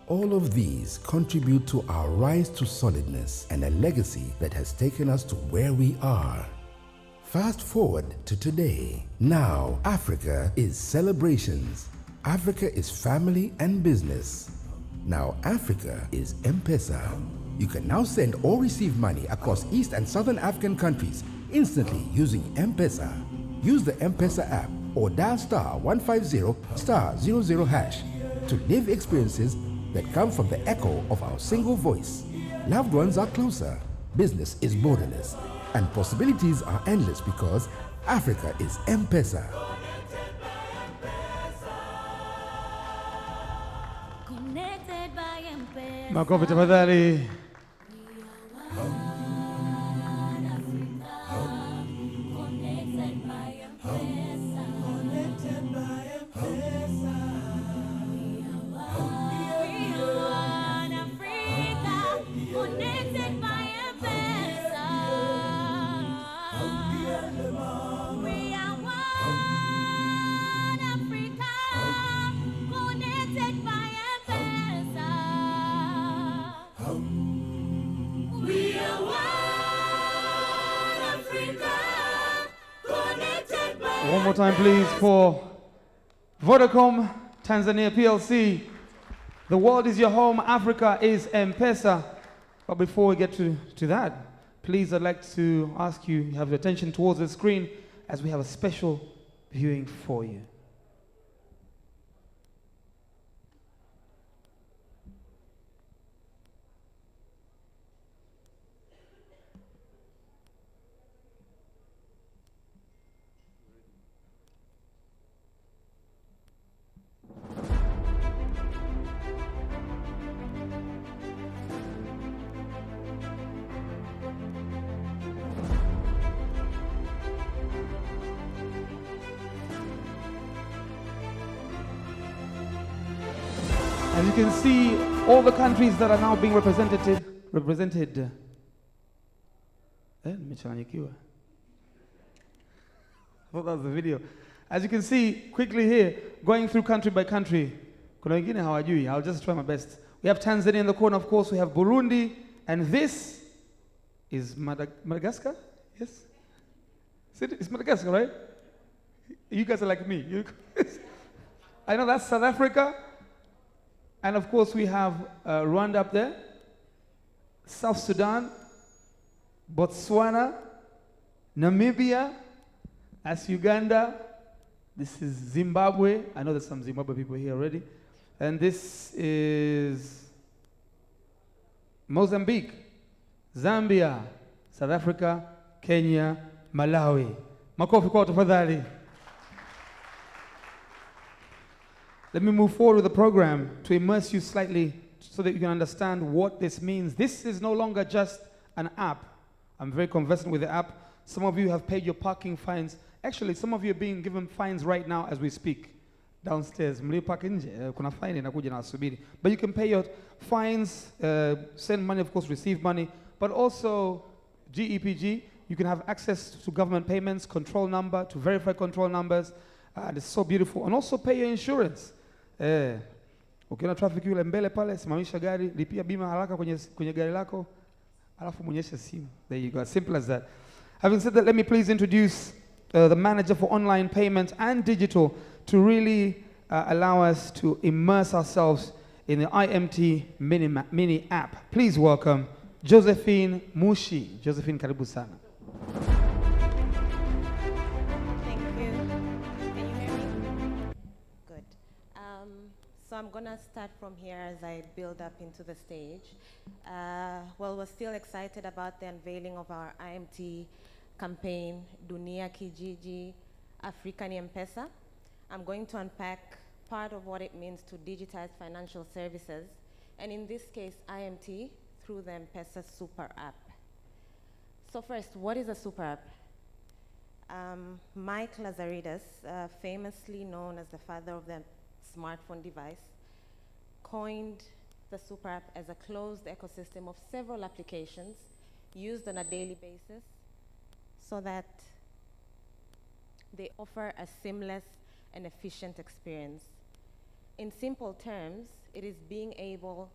all of these contribute to our rise to solidness and a legacy that has taken us to where we are. Fast forward to today. Now, Africa is celebrations. Africa is family and business. Now, Africa is M-Pesa. You can now send or receive money across East and Southern African countries instantly using M-Pesa. Use the M-Pesa app or dial *150 *00# to live experiences that come from the echo of our single voice. Loved ones are closer, business is borderless, and possibilities are endless because Africa is M-Pesa. Makofi tafadhali. One more time, please, for Vodacom Tanzania PLC. The world is your home, Africa is M-Pesa. But before we get to that, please, I'd like to ask you have your attention towards the screen as we have a special viewing for you. As you can see, all the countries that are now being represented. Nimechanganyikiwa. I thought that was the video. As you can see, quickly here, going through country by country. Kuna wengine hawajui. I'll just try my best. We have Tanzania in the corner, of course. We have Burundi. And this is Madagascar? Yes? It's Madagascar, right? You guys are like me. I know that's South Africa. And of course, we have Rwanda up there, South Sudan, Botswana, Namibia, that's Uganda. This is Zimbabwe. I know there's some Zimbabwe people here already. And this is Mozambique, Zambia, South Africa, Kenya, Malawi. Makofi kwa tafadhali. Let me move forward with the program to immerse you slightly so that you can understand what this means. This is no longer just an app. I'm very conversant with the app. Some of you have paid your parking fines. Actually, some of you are being given fines right now as we speak. Downstairs, kuna fine inakuja na asubiri. But you can pay your fines, send money, of course, receive money, but also GEPG. You can have access to government payments, control number, to verify control numbers. It's so beautiful. And also pay your insurance. Ukiona traffic yule mbele pale, simamisha gari, lipia bima haraka kwenye gari lako, alafu muonyeshe simu. There you go, as simple as that. Having said that, let me please introduce the manager for online payments and digital to really allow us to immerse ourselves in the IMT mini app. Please welcome Josephine Mushi. Josephine, karibu sana. So I'm going to start from here as I build up into the stage. Well, we're still excited about the unveiling of our IMT campaign, Dunia, Kijiji, Afrika ni M-Pesa. I'm going to unpack part of what it means to digitize financial services, and in this case, IMT, through the M-Pesa super app. So first, what is a super app? Mike Lazaridis, famously known as the father of the smartphone device, coined the super app as a closed ecosystem of several applications used on a daily basis so that they offer a seamless and efficient experience. In simple terms, it is being able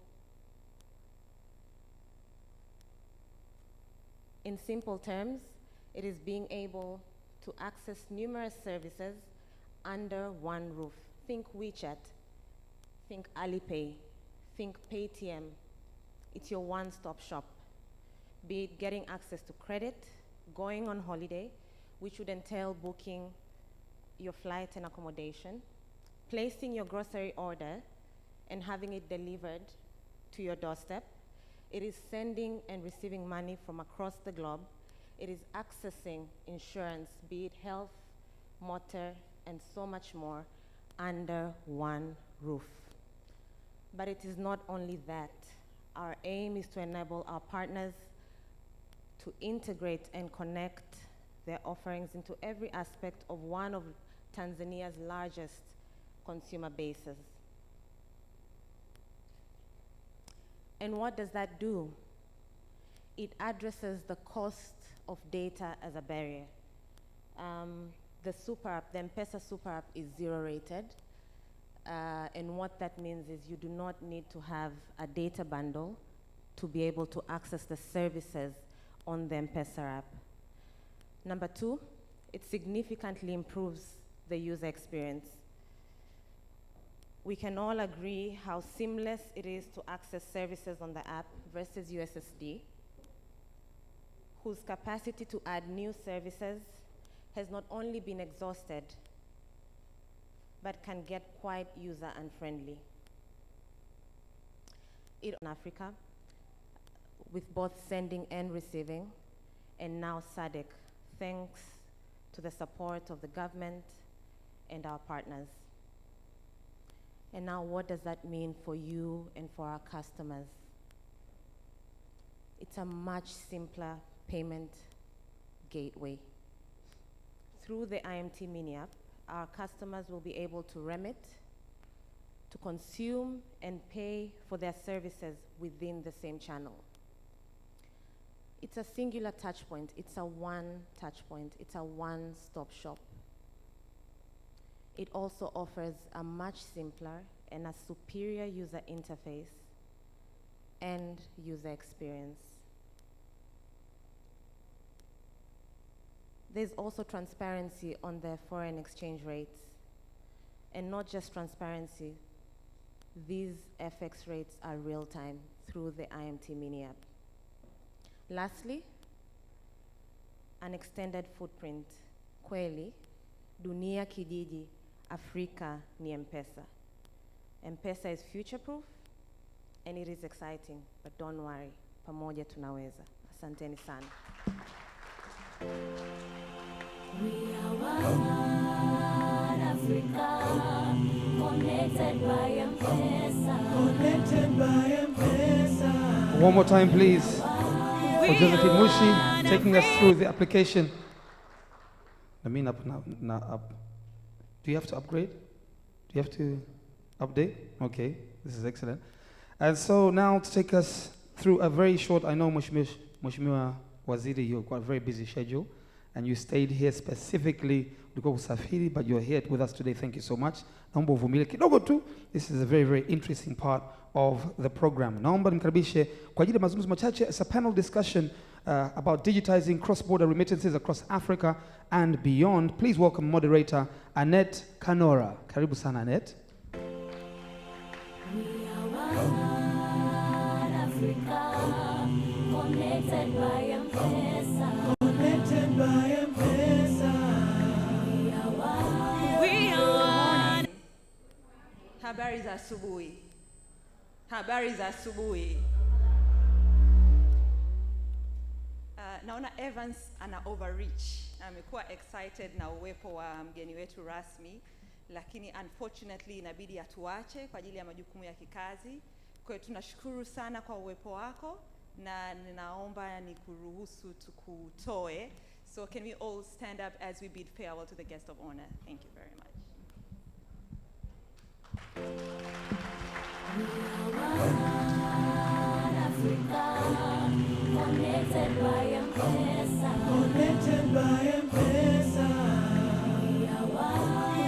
to access numerous services under one roof. Think WeChat, think Alipay, think Paytm. It's your one-stop shop. Be it getting access to credit, going on holiday, which would entail booking your flight and accommodation, placing your grocery order and having it delivered to your doorstep. It is sending and receiving money from across the globe. It is accessing insurance, be it health, motor, and so much more, under one roof. But it is not only that. Our aim is to enable our partners to integrate and connect their offerings into every aspect of one of Tanzania's largest consumer bases. And what does that do? It addresses the cost of data as a barrier. The super app, the M-Pesa super app, is zero rated. And what that means is you do not need to have a data bundle to be able to access the services on the M-Pesa app. Number two, it significantly improves the user experience. We can all agree how seamless it is to access services on the app versus USSD, whose capacity to add new services has not only been exhausted, but can get quite user unfriendly. In Africa, with both sending and receiving, and now SADC, thanks to the support of the government and our partners. And now what does that mean for you and for our customers? It's a much simpler payment gateway. Through the IMT mini app, our customers will be able to remit, to consume and pay for their services within the same channel. It's a singular touch point. It's a one touch point. It's a one-stop shop. It also offers a much simpler and a superior user interface and user experience. There's also transparency on the foreign exchange rates, and not just transparency. These FX rates are real-time through the IMT mini app. Lastly, an extended footprint. Kweli, Dunia, Kijiji, Afrika ni M-Pesa. M-Pesa is future-proof, and it is exciting, but don't worry, pamoja tunaweza. Asanteni sana. We are one Africa, connected by M-Pesa. Connected by M-Pesa. One more time, please, for Josephine Mushi, taking us through the application. Up. Do you have to upgrade? Do you have to update? Okay, this is excellent. And so now to take us through a very short, I know Mheshimiwa Waziri, you've got a very busy schedule, and you stayed here specifically, ulikuwa kusafiri, but you're here with us today. Thank you so much. Naomba uvumilie kidogo tu. This is a very, very interesting part of the program. Naomba nimkaribishe kwa ajili ya mazungumzo machache. It's a panel discussion about digitizing cross-border remittances across Africa and beyond. Please welcome moderator Annette Kanora. Karibu sana, Annette. We are one Africa, connected by M-Pesa. Connected by M-Pesa. We are one. We are one. Habari za asubuhi. Habari za asubuhi. Naona Evans ana overreach. Amekuwa excited na uwepo wa mgeni wetu rasmi, lakini unfortunately inabidi atuache kwa ajili ya majukumu ya kikazi. Kwa hiyo tunashukuru sana kwa uwepo wako na ninaomba nikuruhusu tukutoe. So can we all stand up as we bid farewell to the guest of honor? Thank you very much. We are one Africa, connected by M-Pesa. Connected by M-Pesa. We are one.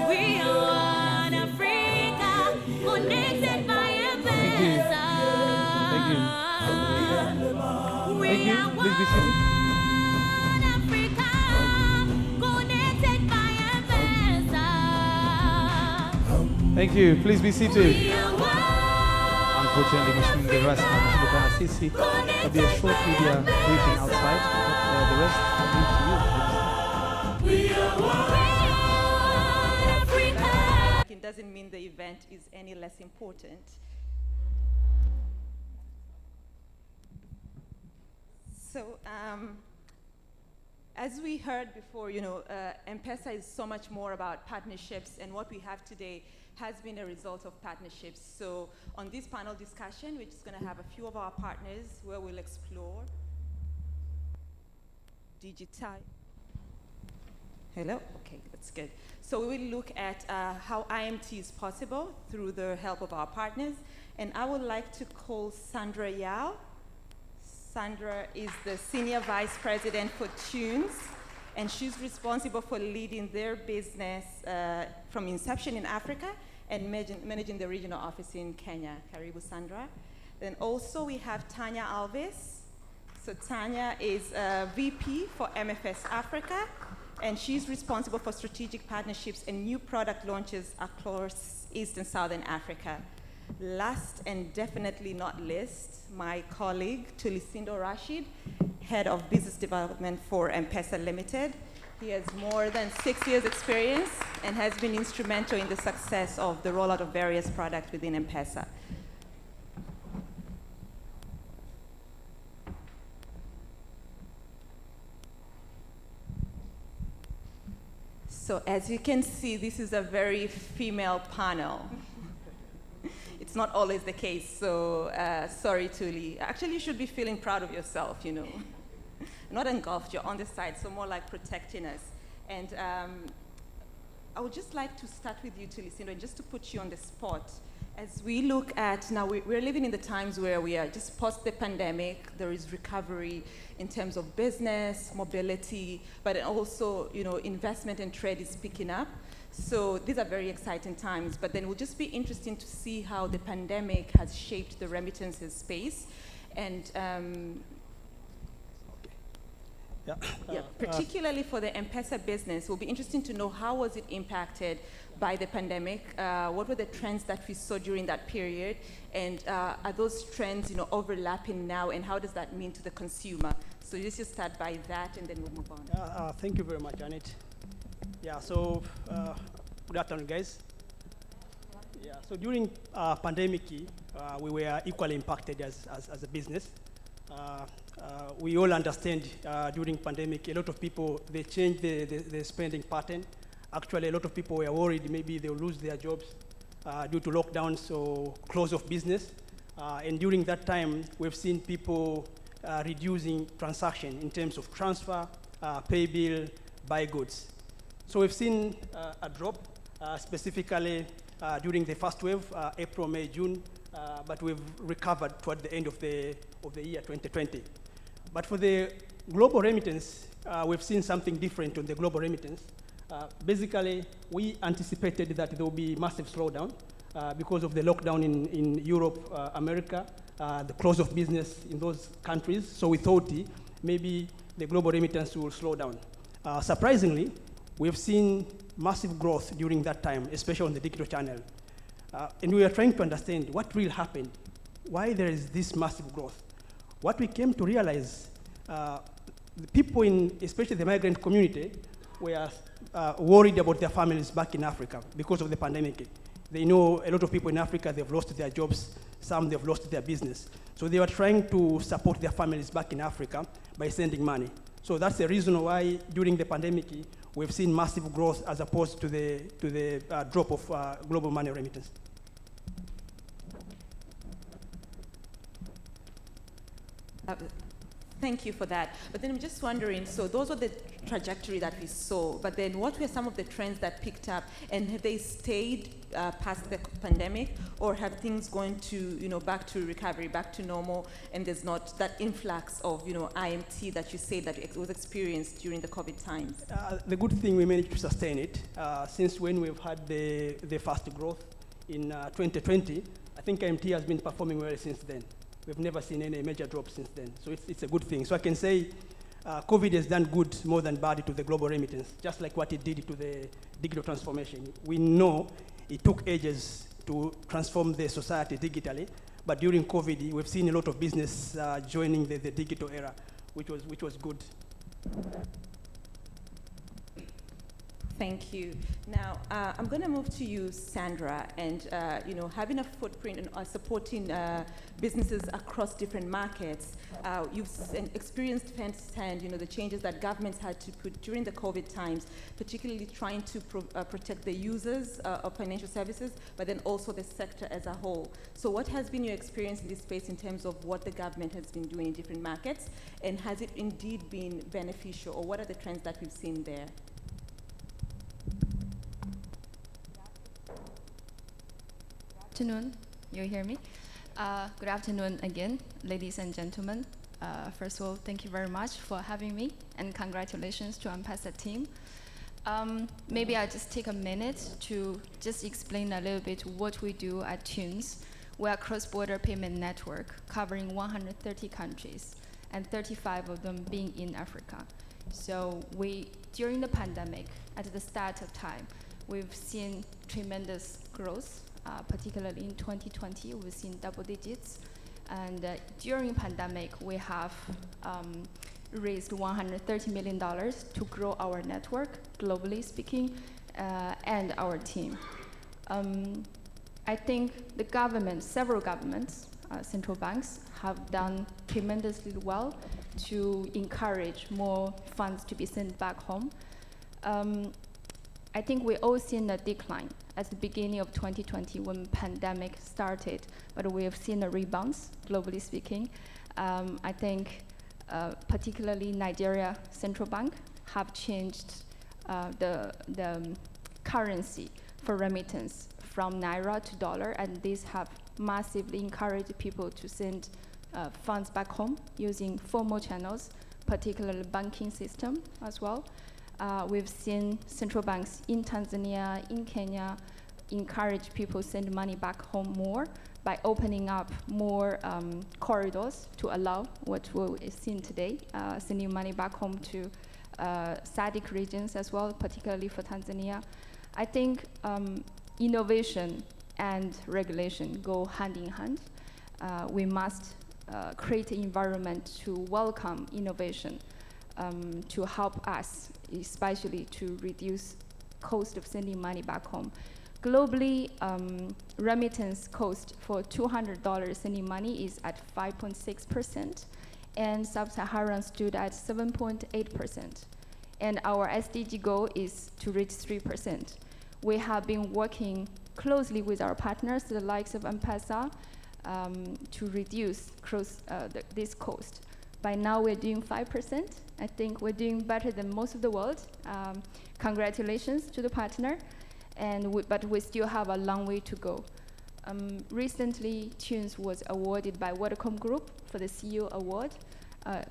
We are one Africa, connected by M-Pesa. Thank you. We are Please be seated. one Africa, connected by M-Pesa. Thank you. Please be seated. We are one. Unfortunately, Mheshimiwa mgeni rasmi ameshindwa na sisi. There'll be a short media briefing outside, but the rest I leave to you. We are one Africa. It doesn't mean the event is any less important. So, as we heard before, M-Pesa is so much more about partnerships, and what we have today has been a result of partnerships. So, on this panel discussion, we're just going to have a few of our partners where we'll explore digital. Hello? Okay, that's good. So we will look at how IMT is possible through the help of our partners, and I would like to call Sandra Yao. Sandra is the Senior Vice President for Tunes, and she's responsible for leading their business from inception in Africa and managing the regional office in Kenya. Karibu, Sandra. Then also we have Tanya Alves. So Tanya is VP for MFS Africa, and she's responsible for strategic partnerships and new product launches across East and Southern Africa. Last and definitely not least, my colleague, Tulisindo Rashid, Head of Business Development for M-Pesa Limited. He has more than 6 years experience and has been instrumental in the success of the rollout of various products within M-Pesa. So as you can see, this is a very female panel. It's not always the case, so sorry, Tuli. Actually, you should be feeling proud of yourself, Not engulfed, you're on the side, so more like protecting us. And I would just like to start with you, Tulisindo, and just to put you on the spot. As we look at now, we're living in the times where we are just post the pandemic. There is recovery in terms of business, mobility, but also, investment and trade is picking up. So these are very exciting times. But then it will just be interesting to see how the pandemic has shaped the remittances space, and particularly for the M-Pesa business, it will be interesting to know how was it impacted by the pandemic. What were the trends that we saw during that period, and are those trends, overlapping now, and how does that mean to the consumer? So let's just start by that, and then we'll move on. Thank you very much, Janet. So good afternoon, guys. So during pandemic, we were equally impacted as a business. We all understand during pandemic, a lot of people, they changed the spending pattern. Actually, a lot of people were worried maybe they'll lose their jobs due to lockdowns or close of business. And during that time, we've seen people reducing transaction in terms of transfer, pay bill, buy goods. So we've seen a drop, specifically during the first wave, April, May, June, but we've recovered toward the end of the year 2020. But for the global remittance, we've seen something different on the global remittance. Basically, we anticipated that there will be massive slowdown because of the lockdown in Europe, America, the close of business in those countries. So we thought maybe the global remittance will slow down. Surprisingly, we've seen massive growth during that time, especially on the digital channel. And we were trying to understand what really happened, why there is this massive growth. What we came to realize, the people especially the migrant community, were worried about their families back in Africa because of the pandemic. They know a lot of people in Africa, they've lost their jobs, some they've lost their business. So they were trying to support their families back in Africa by sending money. So that's the reason why during the pandemic, we've seen massive growth as opposed to the drop of global money remittance. Thank you for that. But then I'm just wondering, so those are the trajectory that we saw, but then what were some of the trends that picked up, and have they stayed past the pandemic, or have things gone to, back to recovery, back to normal, and there's not that influx of, IMT that you say that it was experienced during the COVID times? The good thing, we managed to sustain it. Since when we've had the fast growth in 2020, I think IMT has been performing well since then. We've never seen any major drop since then. So it's a good thing. So I can say COVID has done good more than bad to the global remittance, just like what it did to the digital transformation. We know it took ages to transform the society digitally, but during COVID, we've seen a lot of business joining the digital era, which was good. Thank you. Now, I'm going to move to you, Sandra, and having a footprint and supporting businesses across different markets, you've experienced firsthand, the changes that governments had to put during the COVID times, particularly trying to protect the users of financial services, but then also the sector as a whole. So what has been your experience in this space in terms of what the government has been doing in different markets, and has it indeed been beneficial, or what are the trends that we've seen there? Afternoon, you hear me? Good afternoon again, ladies and gentlemen. First of all, thank you very much for having me, and congratulations to M-Pesa team. Maybe I'll just take a minute to just explain a little bit what we do at Tunes. We're a cross-border payment network covering 130 countries, and 35 of them being in Africa. So during the pandemic, at the start of time, we've seen tremendous growth. Particularly in 2020, we've seen double digits. And during pandemic, we have raised $130 million to grow our network, globally speaking, and our team. I think the government, several governments, central banks, have done tremendously well to encourage more funds to be sent back home. I think we all seen a decline at the beginning of 2020 when pandemic started, but we have seen a rebound, globally speaking. I think particularly Nigeria Central Bank have changed the currency for remittance from naira to dollar, and these have massively encouraged people to send funds back home using formal channels, particularly banking system as well. We've seen central banks in Tanzania, in Kenya, encourage people to send money back home more by opening up more corridors to allow what we've seen today, sending money back home to SADC regions as well, particularly for Tanzania. I think innovation and regulation go hand in hand. We must create an environment to welcome innovation, to help us, especially to reduce cost of sending money back home. Globally, remittance cost for $200 sending money is at 5.6%, and sub-Saharan stood at 7.8%. And our SDG goal is to reach 3%. We have been working closely with our partners, the likes of M-Pesa, to reduce this cost. By now, we're doing 5%. I think we're doing better than most of the world. Congratulations to the partner. But we still have a long way to go. Recently, Tunes was awarded by Vodacom Group for the CEO Award,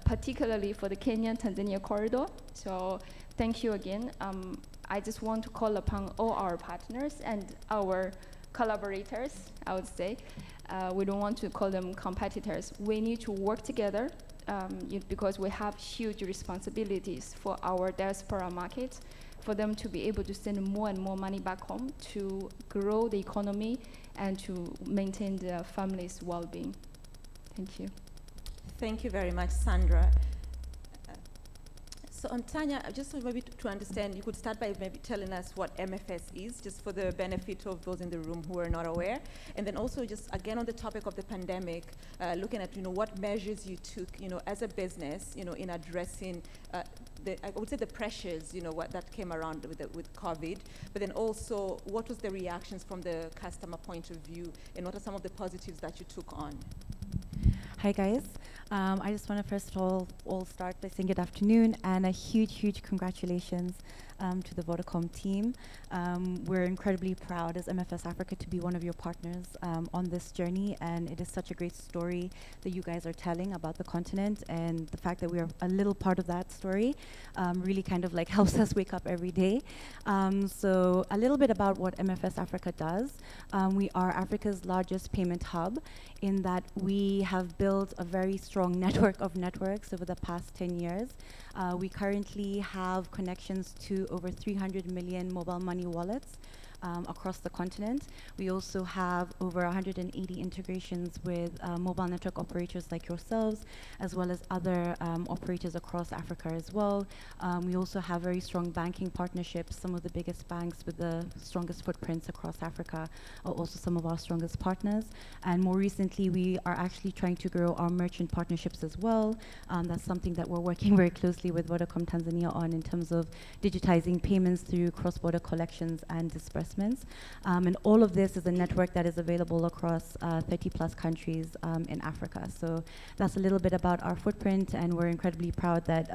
particularly for the Kenya-Tanzania corridor. So thank you again. I just want to call upon all our partners and our collaborators, I would say. We don't want to call them competitors. We need to work together because we have huge responsibilities for our diaspora markets, for them to be able to send more and more money back home to grow the economy and to maintain their family's well-being. Thank you. Thank you very much, Sandra. So Tanya, just maybe to understand, you could start by maybe telling us what MFS is, just for the benefit of those in the room who are not aware. And then also just again on the topic of the pandemic, looking at, what measures you took, as a business, in addressing I would say the pressures, what that came around with COVID, but then also what was the reactions from the customer point of view, and what are some of the positives that you took on? Hi guys, I just want to first of all start by saying good afternoon and a huge congratulations to the Vodacom team. We're incredibly proud as MFS Africa to be one of your partners on this journey, and it is such a great story that you guys are telling about the continent, and the fact that we are a little part of that story really kind of like helps us wake up every day. So a little bit about what MFS Africa does. We are Africa's largest payment hub in that we have built a very strong network of networks over the past 10 years. We currently have connections to over 300 million mobile money wallets across the continent. We also have over 180 integrations with mobile network operators like yourselves, as well as other operators across Africa as well. We also have very strong banking partnerships. Some of the biggest banks with the strongest footprints across Africa are also some of our strongest partners. And more recently, we are actually trying to grow our merchant partnerships as well. That's something that we're working very closely with Vodacom Tanzania on in terms of digitizing payments through cross-border collections and disbursements. And all of this is a network that is available across 30 plus countries in Africa. So that's a little bit about our footprint, and we're incredibly proud that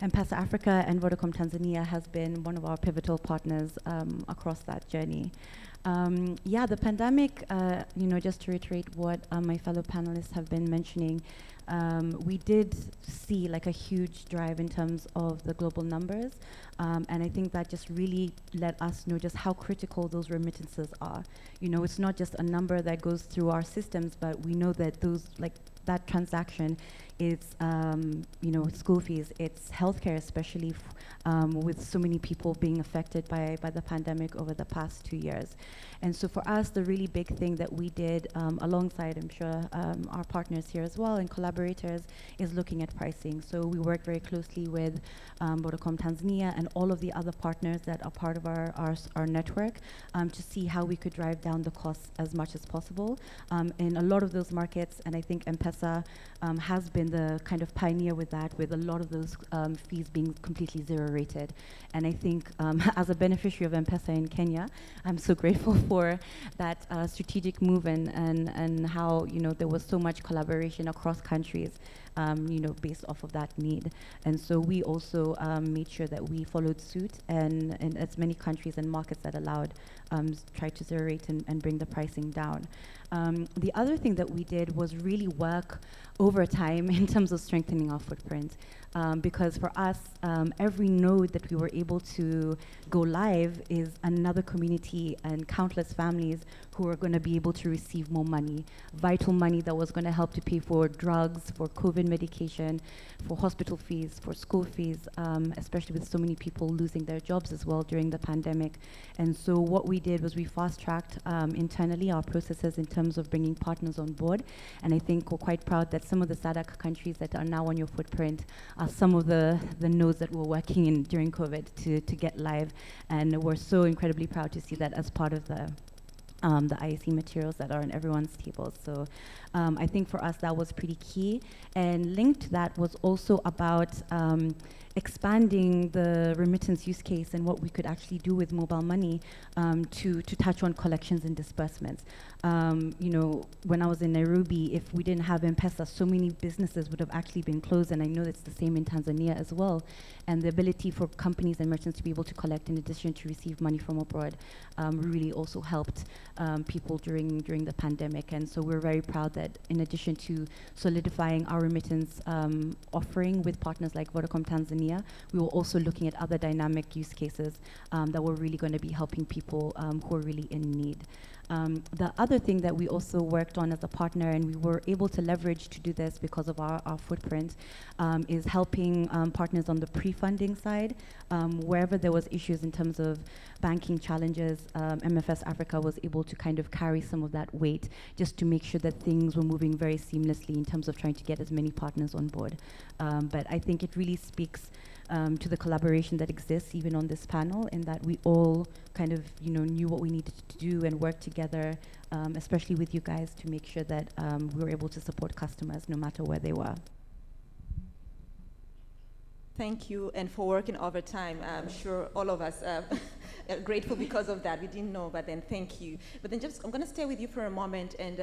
M-Pesa Africa and Vodacom Tanzania has been one of our pivotal partners across that journey. The pandemic, just to reiterate what my fellow panelists have been mentioning, we did see like a huge drive in terms of the global numbers, and I think that just really let us know just how critical those remittances are. It's not just a number that goes through our systems, but we know that that transaction is, school fees, it's healthcare, especially with so many people being affected by the pandemic over the past 2 years. And so for us, the really big thing that we did alongside, I'm sure, our partners here as well and collaborators, is looking at pricing. So we worked very closely with Vodacom Tanzania and all of the other partners that are part of our network to see how we could drive down the costs as much as possible. In a lot of those markets, and I think M-Pesa has been the kind of pioneer with that, with a lot of those fees being completely zero rated. And I think as a beneficiary of M-Pesa in Kenya, I'm so grateful for that strategic move and how there was so much collaboration across countries based off of that need. And so we also made sure that we followed suit and in as many countries and markets that allowed try to zero rate and bring the pricing down. The other thing that we did was really work over time in terms of strengthening our footprint. Because for us, every node that we were able to go live is another community and countless families who are going to be able to receive more money, vital money that was going to help to pay for drugs, for COVID medication, for hospital fees, for school fees, especially with so many people losing their jobs as well during the pandemic. And so what we did was we fast-tracked internally our processes in terms of bringing partners on board. And I think we're quite proud that some of the SADC countries that are now on your footprint are some of the nodes that we're working in during COVID to get live. And we're so incredibly proud to see that as part of the IAC materials that are on everyone's tables. So I think for us that was pretty key. And linked to that was also about expanding the remittance use case and what we could actually do with mobile money to touch on collections and disbursements. You know, when I was in Nairobi, if we didn't have M-Pesa, so many businesses would have actually been closed, and I know it's the same in Tanzania as well. And the ability for companies and merchants to be able to collect in addition to receive money from abroad really also helped people during the pandemic. And so we're very proud that in addition to solidifying our remittance offering with partners like Vodacom Tanzania, we were also looking at other dynamic use cases that were really going to be helping people who are really in need. The other thing that we also worked on as a partner, and we were able to leverage to do this because of our footprint, is helping partners on the pre-funding side. Wherever there was issues in terms of banking challenges, MFS Africa was able to kind of carry some of that weight just to make sure that things were moving very seamlessly in terms of trying to get as many partners on board. But I think it really speaks to the collaboration that exists even on this panel, in that we all kind of knew what we needed to do and work together, especially with you guys, to make sure that we were able to support customers no matter where they were. Thank you, and for working overtime. I'm sure all of us are grateful because of that. We didn't know, but then thank you. But then just, I'm going to stay with you for a moment and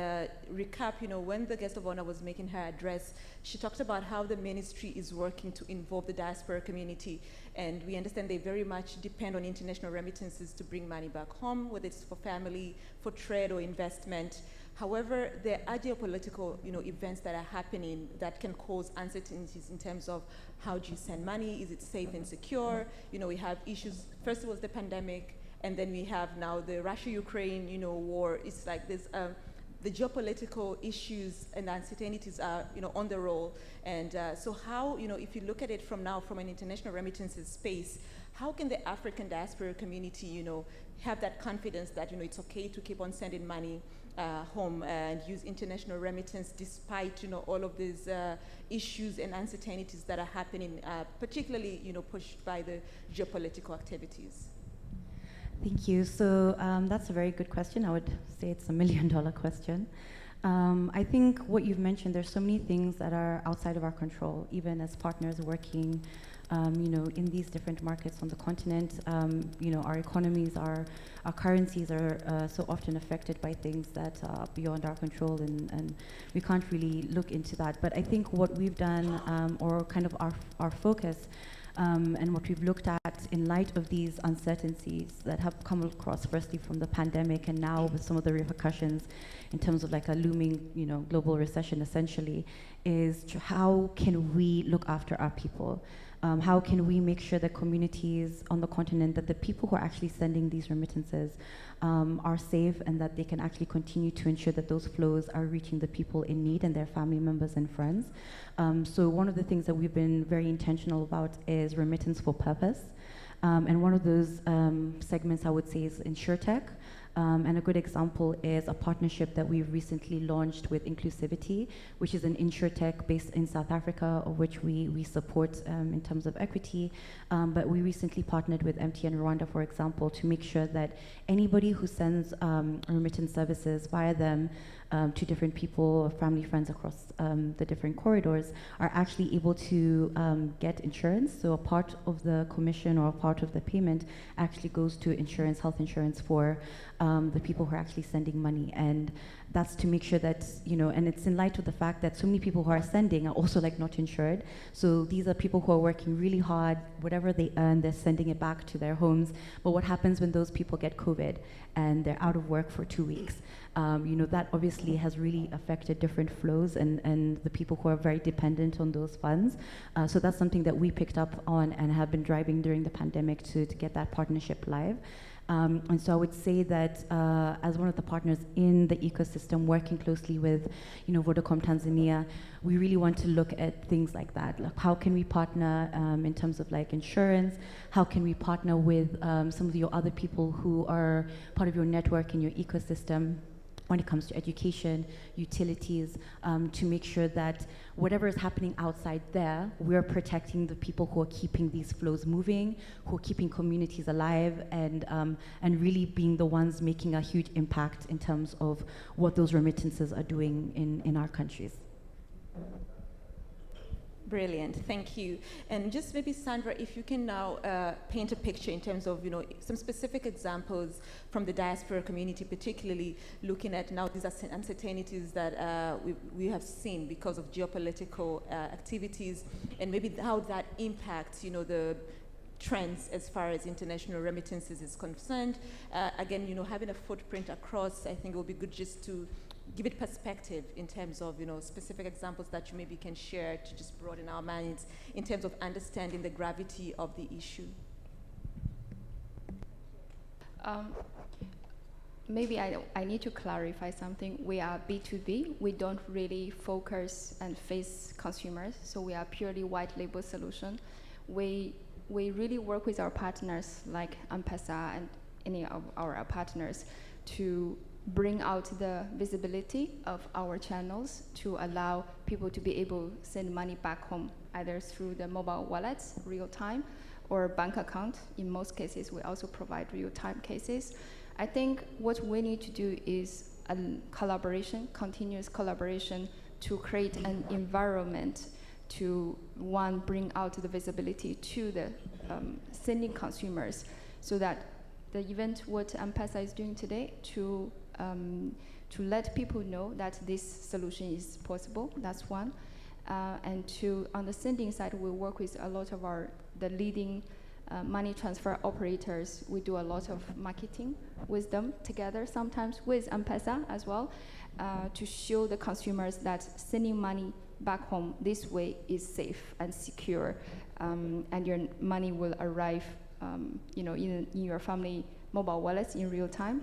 recap, when the guest of honor was making her address, she talked about how the ministry is working to involve the diaspora community. And we understand they very much depend on international remittances to bring money back home, whether it's for family, for trade or investment. However, there are geopolitical, events that are happening that can cause uncertainties in terms of how do you send money, is it safe and secure? We have issues. First it was the pandemic, and then we have now the Russia-Ukraine, war. It's like there's the geopolitical issues and uncertainties are, on the roll. And so how, if you look at it from now from an international remittances space, how can the African diaspora community, have that confidence that, it's okay to keep on sending money home and use international remittance despite, all of these issues and uncertainties that are happening, particularly, pushed by the geopolitical activities? Thank you. So that's a very good question. I would say it's $1 million question. I think what you've mentioned, there's so many things that are outside of our control, even as partners working in these different markets on the continent. Our economies, our currencies are so often affected by things that are beyond our control, and we can't really look into that. But I think what we've done, or kind of our focus, and what we've looked at in light of these uncertainties that have come across, firstly from the pandemic and now with some of the repercussions in terms of like a looming, global recession essentially, is how can we look after our people? How can we make sure that communities on the continent, that the people who are actually sending these remittances are safe, and that they can actually continue to ensure that those flows are reaching the people in need and their family members and friends. So one of the things that we've been very intentional about is remittance for purpose. And one of those segments I would say is InsurTech. And a good example is a partnership that we've recently launched with Inclusivity, which is an InsurTech based in South Africa, of which we support in terms of equity. But we recently partnered with MTN Rwanda, for example, to make sure that anybody who sends remittance services via them to different people or family friends across the different corridors are actually able to get insurance. So a part of the commission or a part of the payment actually goes to insurance, health insurance for the people who are actually sending money. And that's to make sure that, you know, and it's in light of the fact that so many people who are sending are also like not insured. So these are people who are working really hard, whatever they earn, they're sending it back to their homes. But what happens when those people get COVID and they're out of work for 2 weeks? You know, that obviously has really affected different flows and the people who are very dependent on those funds. So that's something that we picked up on and have been driving during the pandemic to get that partnership live. And so I would say that as one of the partners in the ecosystem, working closely with, you know, Vodacom Tanzania, we really want to look at things like that. Like how can we partner in terms of like insurance? How can we partner with some of your other people who are part of your network in your ecosystem when it comes to education, utilities, to make sure that whatever is happening outside there, we're protecting the people who are keeping these flows moving, who are keeping communities alive, and really being the ones making a huge impact in terms of what those remittances are doing in our countries. Brilliant, thank you. And just maybe Sandra, if you can now paint a picture in terms of, you know, some specific examples from the diaspora community, particularly looking at now these uncertainties that we have seen because of geopolitical activities, and maybe how that impacts, you know, the trends as far as international remittances is concerned. Again, you know, having a footprint across, I think it will be good just to give it perspective in terms of, you know, specific examples that you maybe can share to just broaden our minds in terms of understanding the gravity of the issue. Maybe I need to clarify something. We are B2B. We don't really focus and face consumers, so we are purely white label solution. We really work with our partners like M-Pesa and any of our partners to bring out the visibility of our channels to allow people to be able to send money back home, either through the mobile wallets, real time, or bank account. In most cases, we also provide real time cases. I think what we need to do is a collaboration, continuous collaboration, to create an environment to, one, bring out the visibility to the sending consumers, so that the event what M-Pesa is doing today to let people know that this solution is possible. That's one. And on the sending side, we work with a lot of the leading money transfer operators. We do a lot of marketing with them together, sometimes with M-Pesa as well, to show the consumers that sending money back home this way is safe and secure, and your money will arrive, you know, in your family mobile wallets in real time.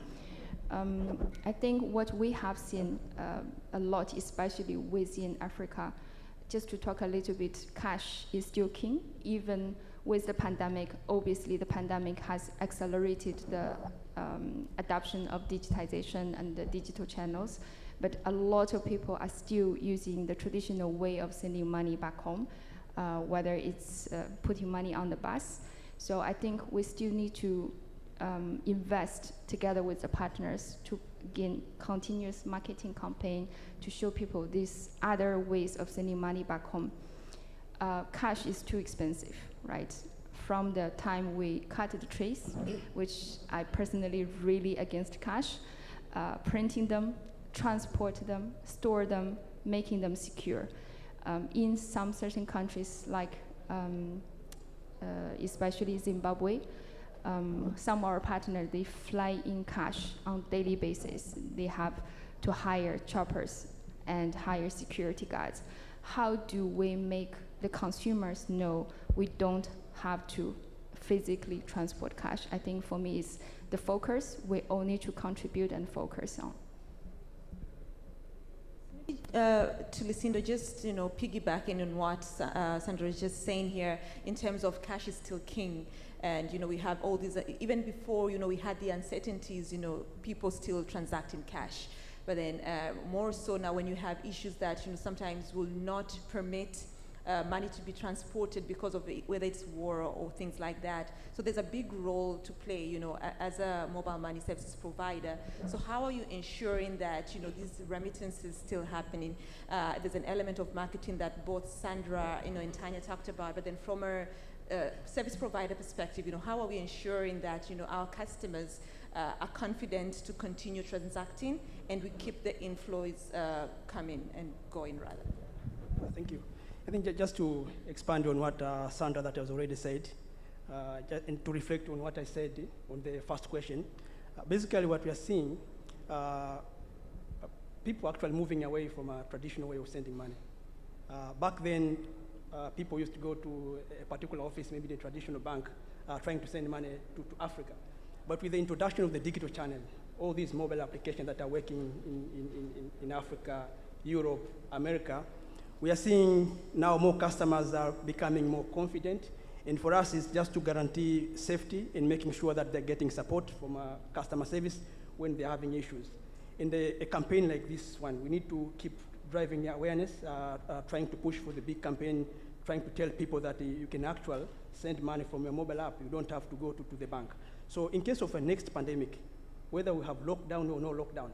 I think what we have seen a lot, especially within Africa, just to talk a little bit, cash is still king. Even with the pandemic, obviously the pandemic has accelerated the adoption of digitization and the digital channels, but a lot of people are still using the traditional way of sending money back home, whether it's putting money on the bus. So I think we still need to invest together with the partners to begin continuous marketing campaign to show people these other ways of sending money back home. Cash is too expensive, right? From the time we cut the trees, which I personally really against cash, printing them, transport them, store them, making them secure. In some certain countries, like especially Zimbabwe, some of our partners, they fly in cash on daily basis. They have to hire choppers and hire security guards. How do we make the consumers know we don't have to physically transport cash? I think for me it's the focus we all need to contribute and focus on. To Lucinda, just, you know, piggybacking on what Sandra is just saying here, in terms of cash is still king. And, you know, we have all these, even before, you know, we had the uncertainties, you know, people still transact in cash. But then more so now when you have issues that, you know, sometimes will not permit money to be transported because of whether it's war or things like that. So there's a big role to play, as a mobile money services provider. So how are you ensuring that, these remittances still happening? There's an element of marketing that both Sandra, and Tanya talked about, but then from a service provider perspective, how are we ensuring that, our customers are confident to continue transacting and we keep the inflows coming and going rather? Thank you. I think just to expand on what Sandra that has already said, and to reflect on what I said on the first question, basically what we are seeing, people actually moving away from a traditional way of sending money. Back then, people used to go to a particular office, maybe the traditional bank, trying to send money to Africa. But with the introduction of the digital channel, all these mobile applications that are working in Africa, Europe, America, we are seeing now more customers are becoming more confident. And for us, it's just to guarantee safety and making sure that they're getting support from customer service when they're having issues. In a campaign like this one, we need to keep driving the awareness, trying to push for the big campaign, trying to tell people that you can actually send money from your mobile app. You don't have to go to the bank. So in case of a next pandemic, whether we have lockdown or no lockdown,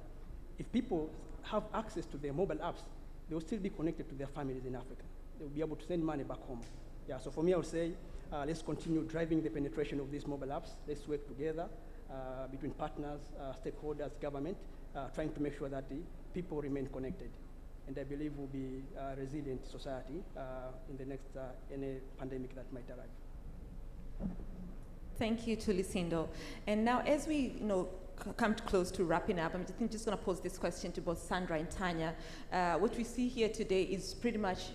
if people have access to their mobile apps, they will still be connected to their families in Africa. They will be able to send money back home. Yeah, so for me, I would say, let's continue driving the penetration of these mobile apps. Let's work together between partners, stakeholders, government, trying to make sure that the people remain connected. And I believe we'll be a resilient society in the next any pandemic that might arrive. Thank you to Lucindo. And now as we come close to wrapping up, I'm just going to pose this question to both Sandra and Tanya. What we see here today is pretty much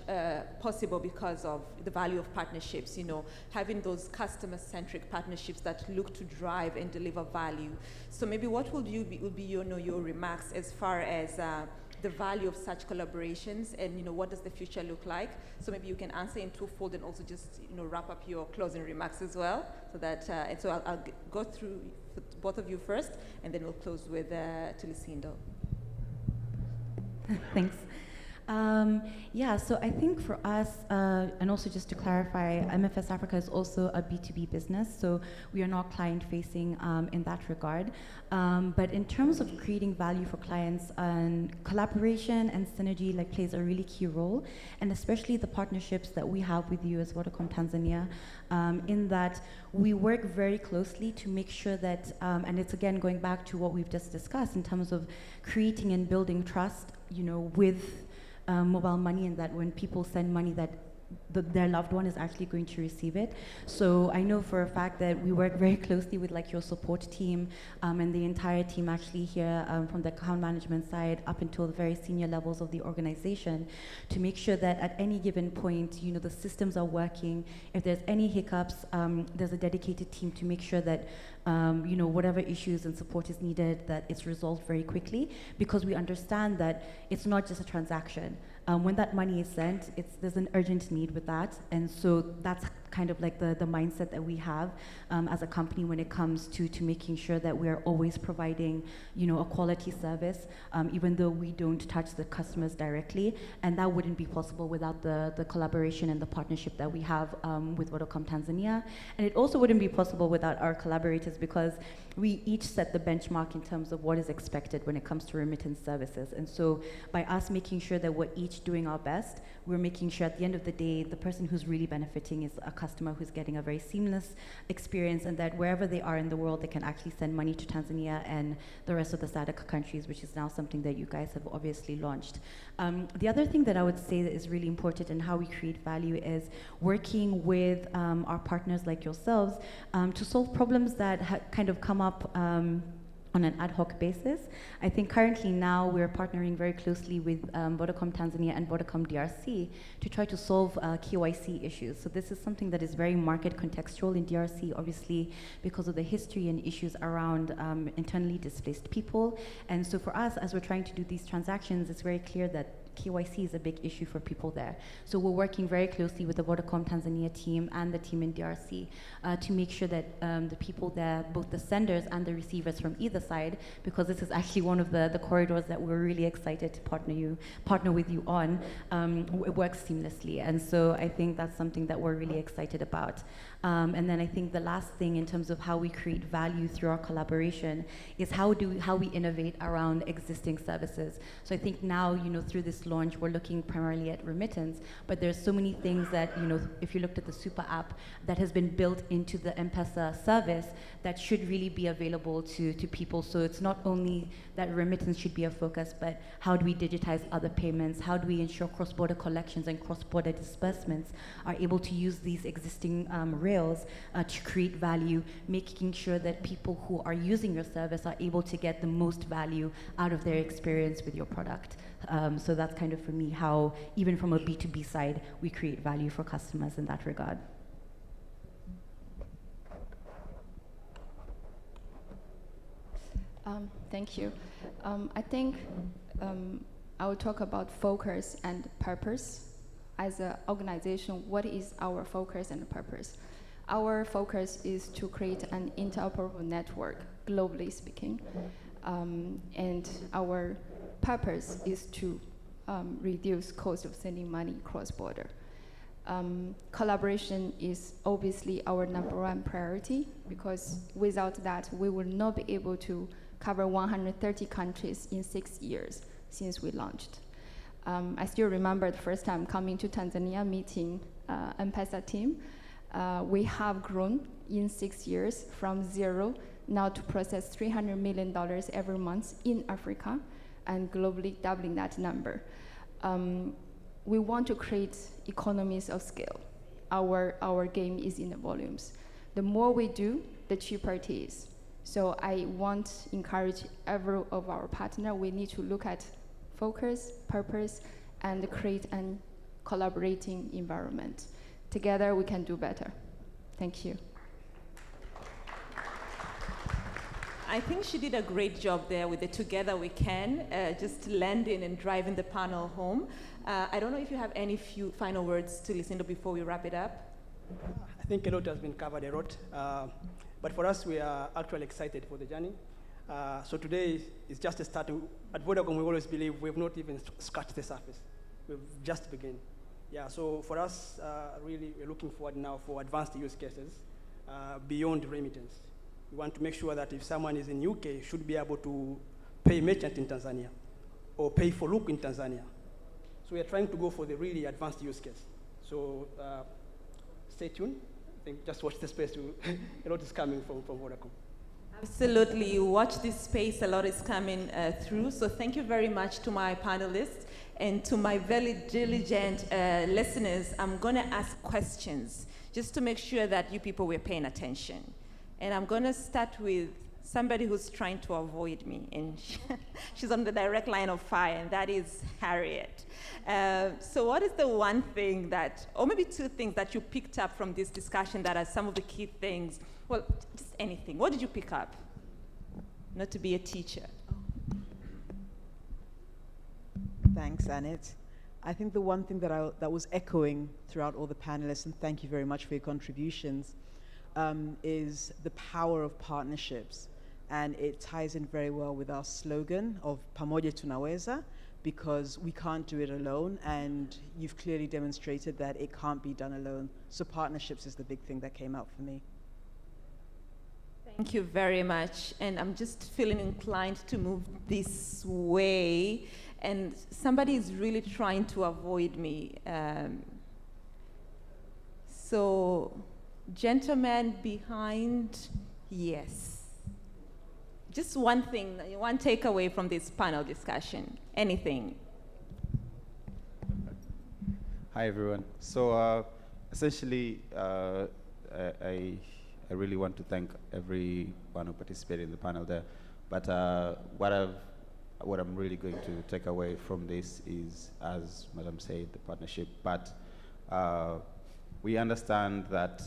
possible because of the value of partnerships, having those customer-centric partnerships that look to drive and deliver value. So maybe what will be your remarks as far as the value of such collaborations and what does the future look like? So maybe you can answer in twofold and also just wrap up your closing remarks as well. So that and so I'll go through both of you first, and then we'll close with Tulisindo. Thanks. Yeah, so I think for us, and also just to clarify, MFS Africa is also a B2B business, so we are not client-facing in that regard. But in terms of creating value for clients, collaboration and synergy plays a really key role, and especially the partnerships that we have with you as Vodacom Tanzania, in that we work very closely to make sure that, and it's again going back to what we've just discussed in terms of creating and building trust, with mobile money, and that when people send money that their loved one is actually going to receive it. So I know for a fact that we work very closely with your support team and the entire team actually here from the account management side up until the very senior levels of the organization to make sure that at any given point, the systems are working. If there's any hiccups, there's a dedicated team to make sure that whatever issues and support is needed, that it's resolved very quickly, because we understand that it's not just a transaction. When that money is sent, there's an urgent need with that, and so that's kind of the mindset that we have as a company when it comes to making sure that we are always providing a quality service, even though we don't touch the customers directly, and that wouldn't be possible without the collaboration and the partnership that we have with Vodacom Tanzania, and it also wouldn't be possible without our collaborators, because we each set the benchmark in terms of what is expected when it comes to remittance services. And so by us making sure that we're each doing our best, we're making sure at the end of the day, the person who's really benefiting is a customer who's getting a very seamless experience, and that wherever they are in the world, they can actually send money to Tanzania and the rest of the SADC countries, which is now something that you guys have obviously launched. The other thing that I would say that is really important in how we create value is working with our partners like yourselves to solve problems that kind of come up on an ad hoc basis. I think currently now we're partnering very closely with Vodacom Tanzania and Vodacom DRC to try to solve KYC issues. So this is something that is very market contextual in DRC, obviously because of the history and issues around internally displaced people. And so for us, as we're trying to do these transactions, it's very clear that KYC is a big issue for people there. So we're working very closely with the Vodacom Tanzania team and the team in DRC to make sure that the people there, both the senders and the receivers from either side, because this is actually one of the corridors that we're really excited to partner with you on, it works seamlessly. And so I think that's something that we're really excited about. And then I think the last thing in terms of how we create value through our collaboration is how we innovate around existing services. So I think now, through this launch, we're looking primarily at remittance, but there's so many things that, if you looked at the super app that has been built into the M-Pesa service that should really be available to people. So it's not only that remittance should be a focus, but how do we digitize other payments? How do we ensure cross-border collections and cross-border disbursements are able to use these existing rails to create value, making sure that people who are using your service are able to get the most value out of their experience with your product. So that's kind of for me how, even from a B2B side, we create value for customers in that regard. Thank you. I think I will talk about focus and purpose. As an organization, what is our focus and purpose? Our focus is to create an interoperable network, globally speaking. And our purpose is to reduce cost of sending money cross-border. Collaboration is obviously our #1 priority, because without that, we will not be able to cover 130 countries in 6 years since we launched. I still remember the first time coming to Tanzania, meeting M-Pesa team. We have grown in 6 years from 0 now to process $300 million every month in Africa, and globally doubling that number. We want to create economies of scale. Our game is in the volumes. The more we do, the cheaper it is. So I want to encourage every of our partner, we need to look at focus, purpose, and create a collaborating environment. Together we can do better. Thank you. I think she did a great job there with the Together We Can, just landing and driving the panel home. I don't know if you have any few final words to Lucindo before we wrap it up. I think a lot has been covered a lot. But for us, we are actually excited for the journey. So today is just a start. At Vodacom, we always believe we've not even scratched the surface. We've just begun. Yeah, so for us, really, we're looking forward now for advanced use cases beyond remittance. We want to make sure that if someone is in UK, should be able to pay merchant in Tanzania or pay for look in Tanzania. So we are trying to go for the really advanced use case. So stay tuned. I think just watch the space. A lot is coming from Vodacom. Absolutely, watch this space, a lot is coming through. So thank you very much to my panelists and to my very diligent listeners. I'm gonna ask questions just to make sure that you people were paying attention. And I'm gonna start with somebody who's trying to avoid me, and she's on the direct line of fire, and that is Harriet. So what is the one thing that, or maybe two things that you picked up from this discussion that are some of the key things? Well, just anything. What did you pick up? Not to be a teacher. Thanks, Annette. I think the one thing that was echoing throughout all the panelists, and thank you very much for your contributions, is the power of partnerships. And it ties in very well with our slogan of Pamoja Tunaweza, because we can't do it alone, and you've clearly demonstrated that it can't be done alone. So partnerships is the big thing that came out for me. Thank you very much. And I'm just feeling inclined to move this way, and somebody is really trying to avoid me. So, gentleman behind, yes. Just one thing, one takeaway from this panel discussion, anything. Hi, everyone. So essentially, I really want to thank everyone who participated in the panel there. But what I'm really going to take away from this is, as Madam said, the partnership. But we understand that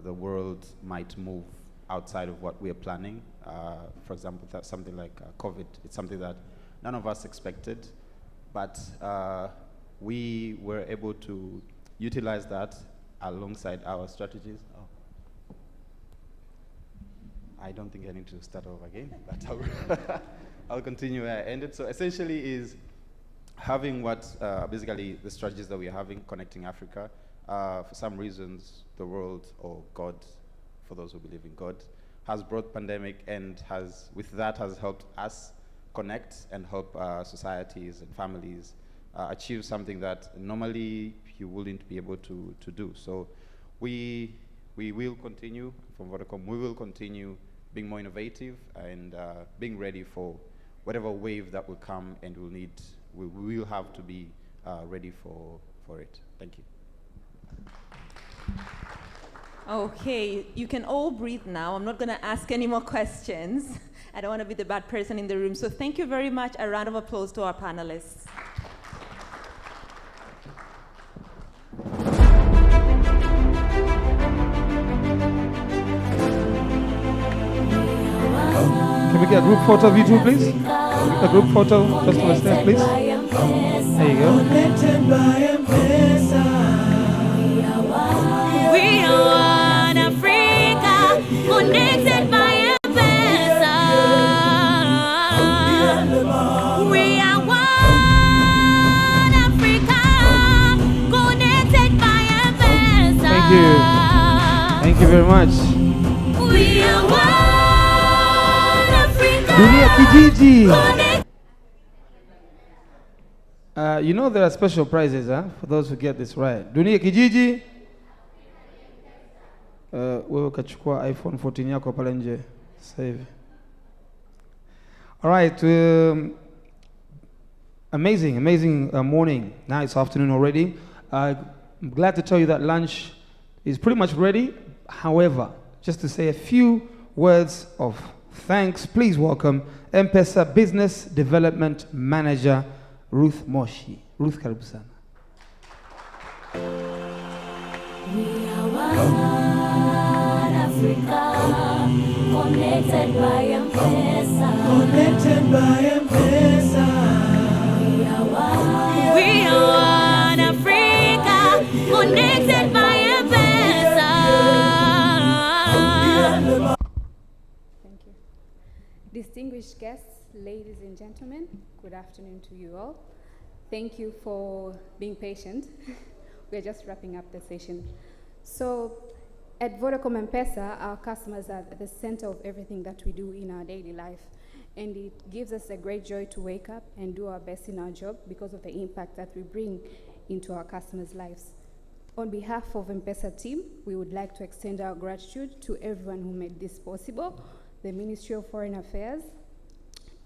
the world might move outside of what we are planning. For example, something like COVID. It's something that none of us expected. but we were able to utilize that alongside our strategies. Oh. I don't think I need to start over again, but I'll continue where I ended. So essentially is having what, basically the strategies that we're having, connecting Africa. For some reasons, the world, or God, for those who believe in God, has brought pandemic and has, with that, has helped us connect and help societies and families achieve something that normally you wouldn't be able to do. So we will continue from Vodacom, we will continue being more innovative and being ready for whatever wave that will come, and we will have to be ready for it. Thank you. Okay, you can all breathe now. I'm not going to ask any more questions. I don't want to be the bad person in the room. So thank you very much. A round of applause to our panelists. Can we get a group photo of you two, please? A group photo just to stand, please. There you go. We are one Africa, connected by M-Pesa. We are one Africa, connected by M-Pesa. Thank you. Thank you very much. We are one Africa. Dunia Kijiji. You know there are special prizes, for those who get this right. Dunia Kijiji. Wewe ukachukua iPhone 14 yako pale nje sasa hivi. All right, amazing morning. Now it's afternoon already. I'm glad to tell you that lunch is pretty much ready. However, just to say a few words of thanks, please welcome M-Pesa Business Development Manager Ruth Moshi. Ruth, karibu sana. We are one Africa, connected by M-Pesa. Connected by M-Pesa. We are one Africa, connected by M-Pesa. Thank you. Distinguished guests, ladies and gentlemen, good afternoon to you all. Thank you for being patient. We're just wrapping up the session. So at Vodacom M-Pesa, our customers are at the center of everything that we do in our daily life. And it gives us a great joy to wake up and do our best in our job because of the impact that we bring into our customers' lives. On behalf of M-Pesa team, we would like to extend our gratitude to everyone who made this possible, the Ministry of Foreign Affairs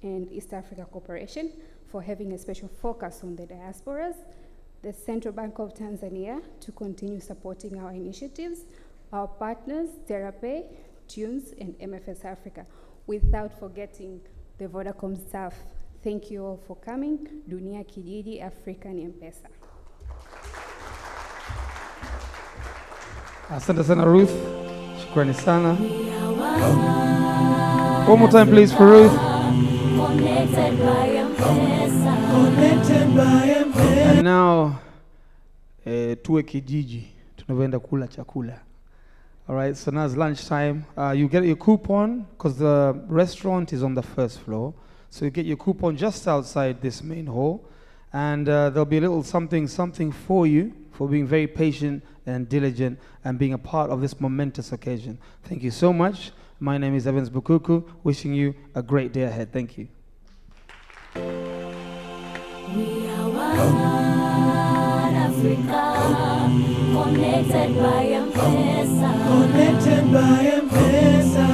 and East Africa Cooperation for having a special focus on the diasporas, the Central Bank of Tanzania to continue supporting our initiatives, our partners, Therapy, Tunes, and MFS Africa, without forgetting the Vodacom staff. Thank you all for coming. Dunia Kijiji, Afrika ni M-Pesa. Asante sana Ruth. Shukrani sana. One more time please for Ruth. Connected by M-Pesa. Connected by M-Pesa. And now, tuwe kijiji. Tunavyoenda kula chakula. All right, so now it's lunchtime. You get your coupon because the restaurant is on the first floor. So you get your coupon just outside this main hall. And there'll be a little something for you for being very patient and diligent and being a part of this momentous occasion. Thank you so much. My name is Evans Bukuku, wishing you a great day ahead. Thank you. We are one Africa, connected by M-Pesa. Connected by M-Pesa.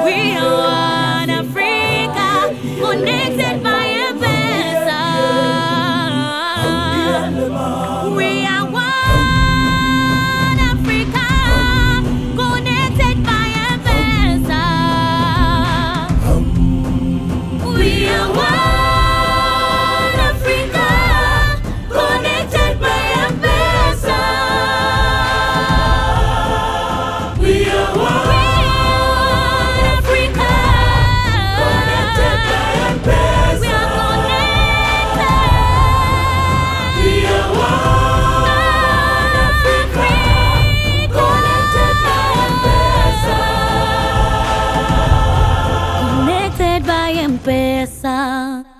We are one Africa, connected by M-Pesa. We are one Africa, connected by M-Pesa. We are one Africa, connected by M-Pesa. We are one Africa, connected by M-Pesa. M-Pesa.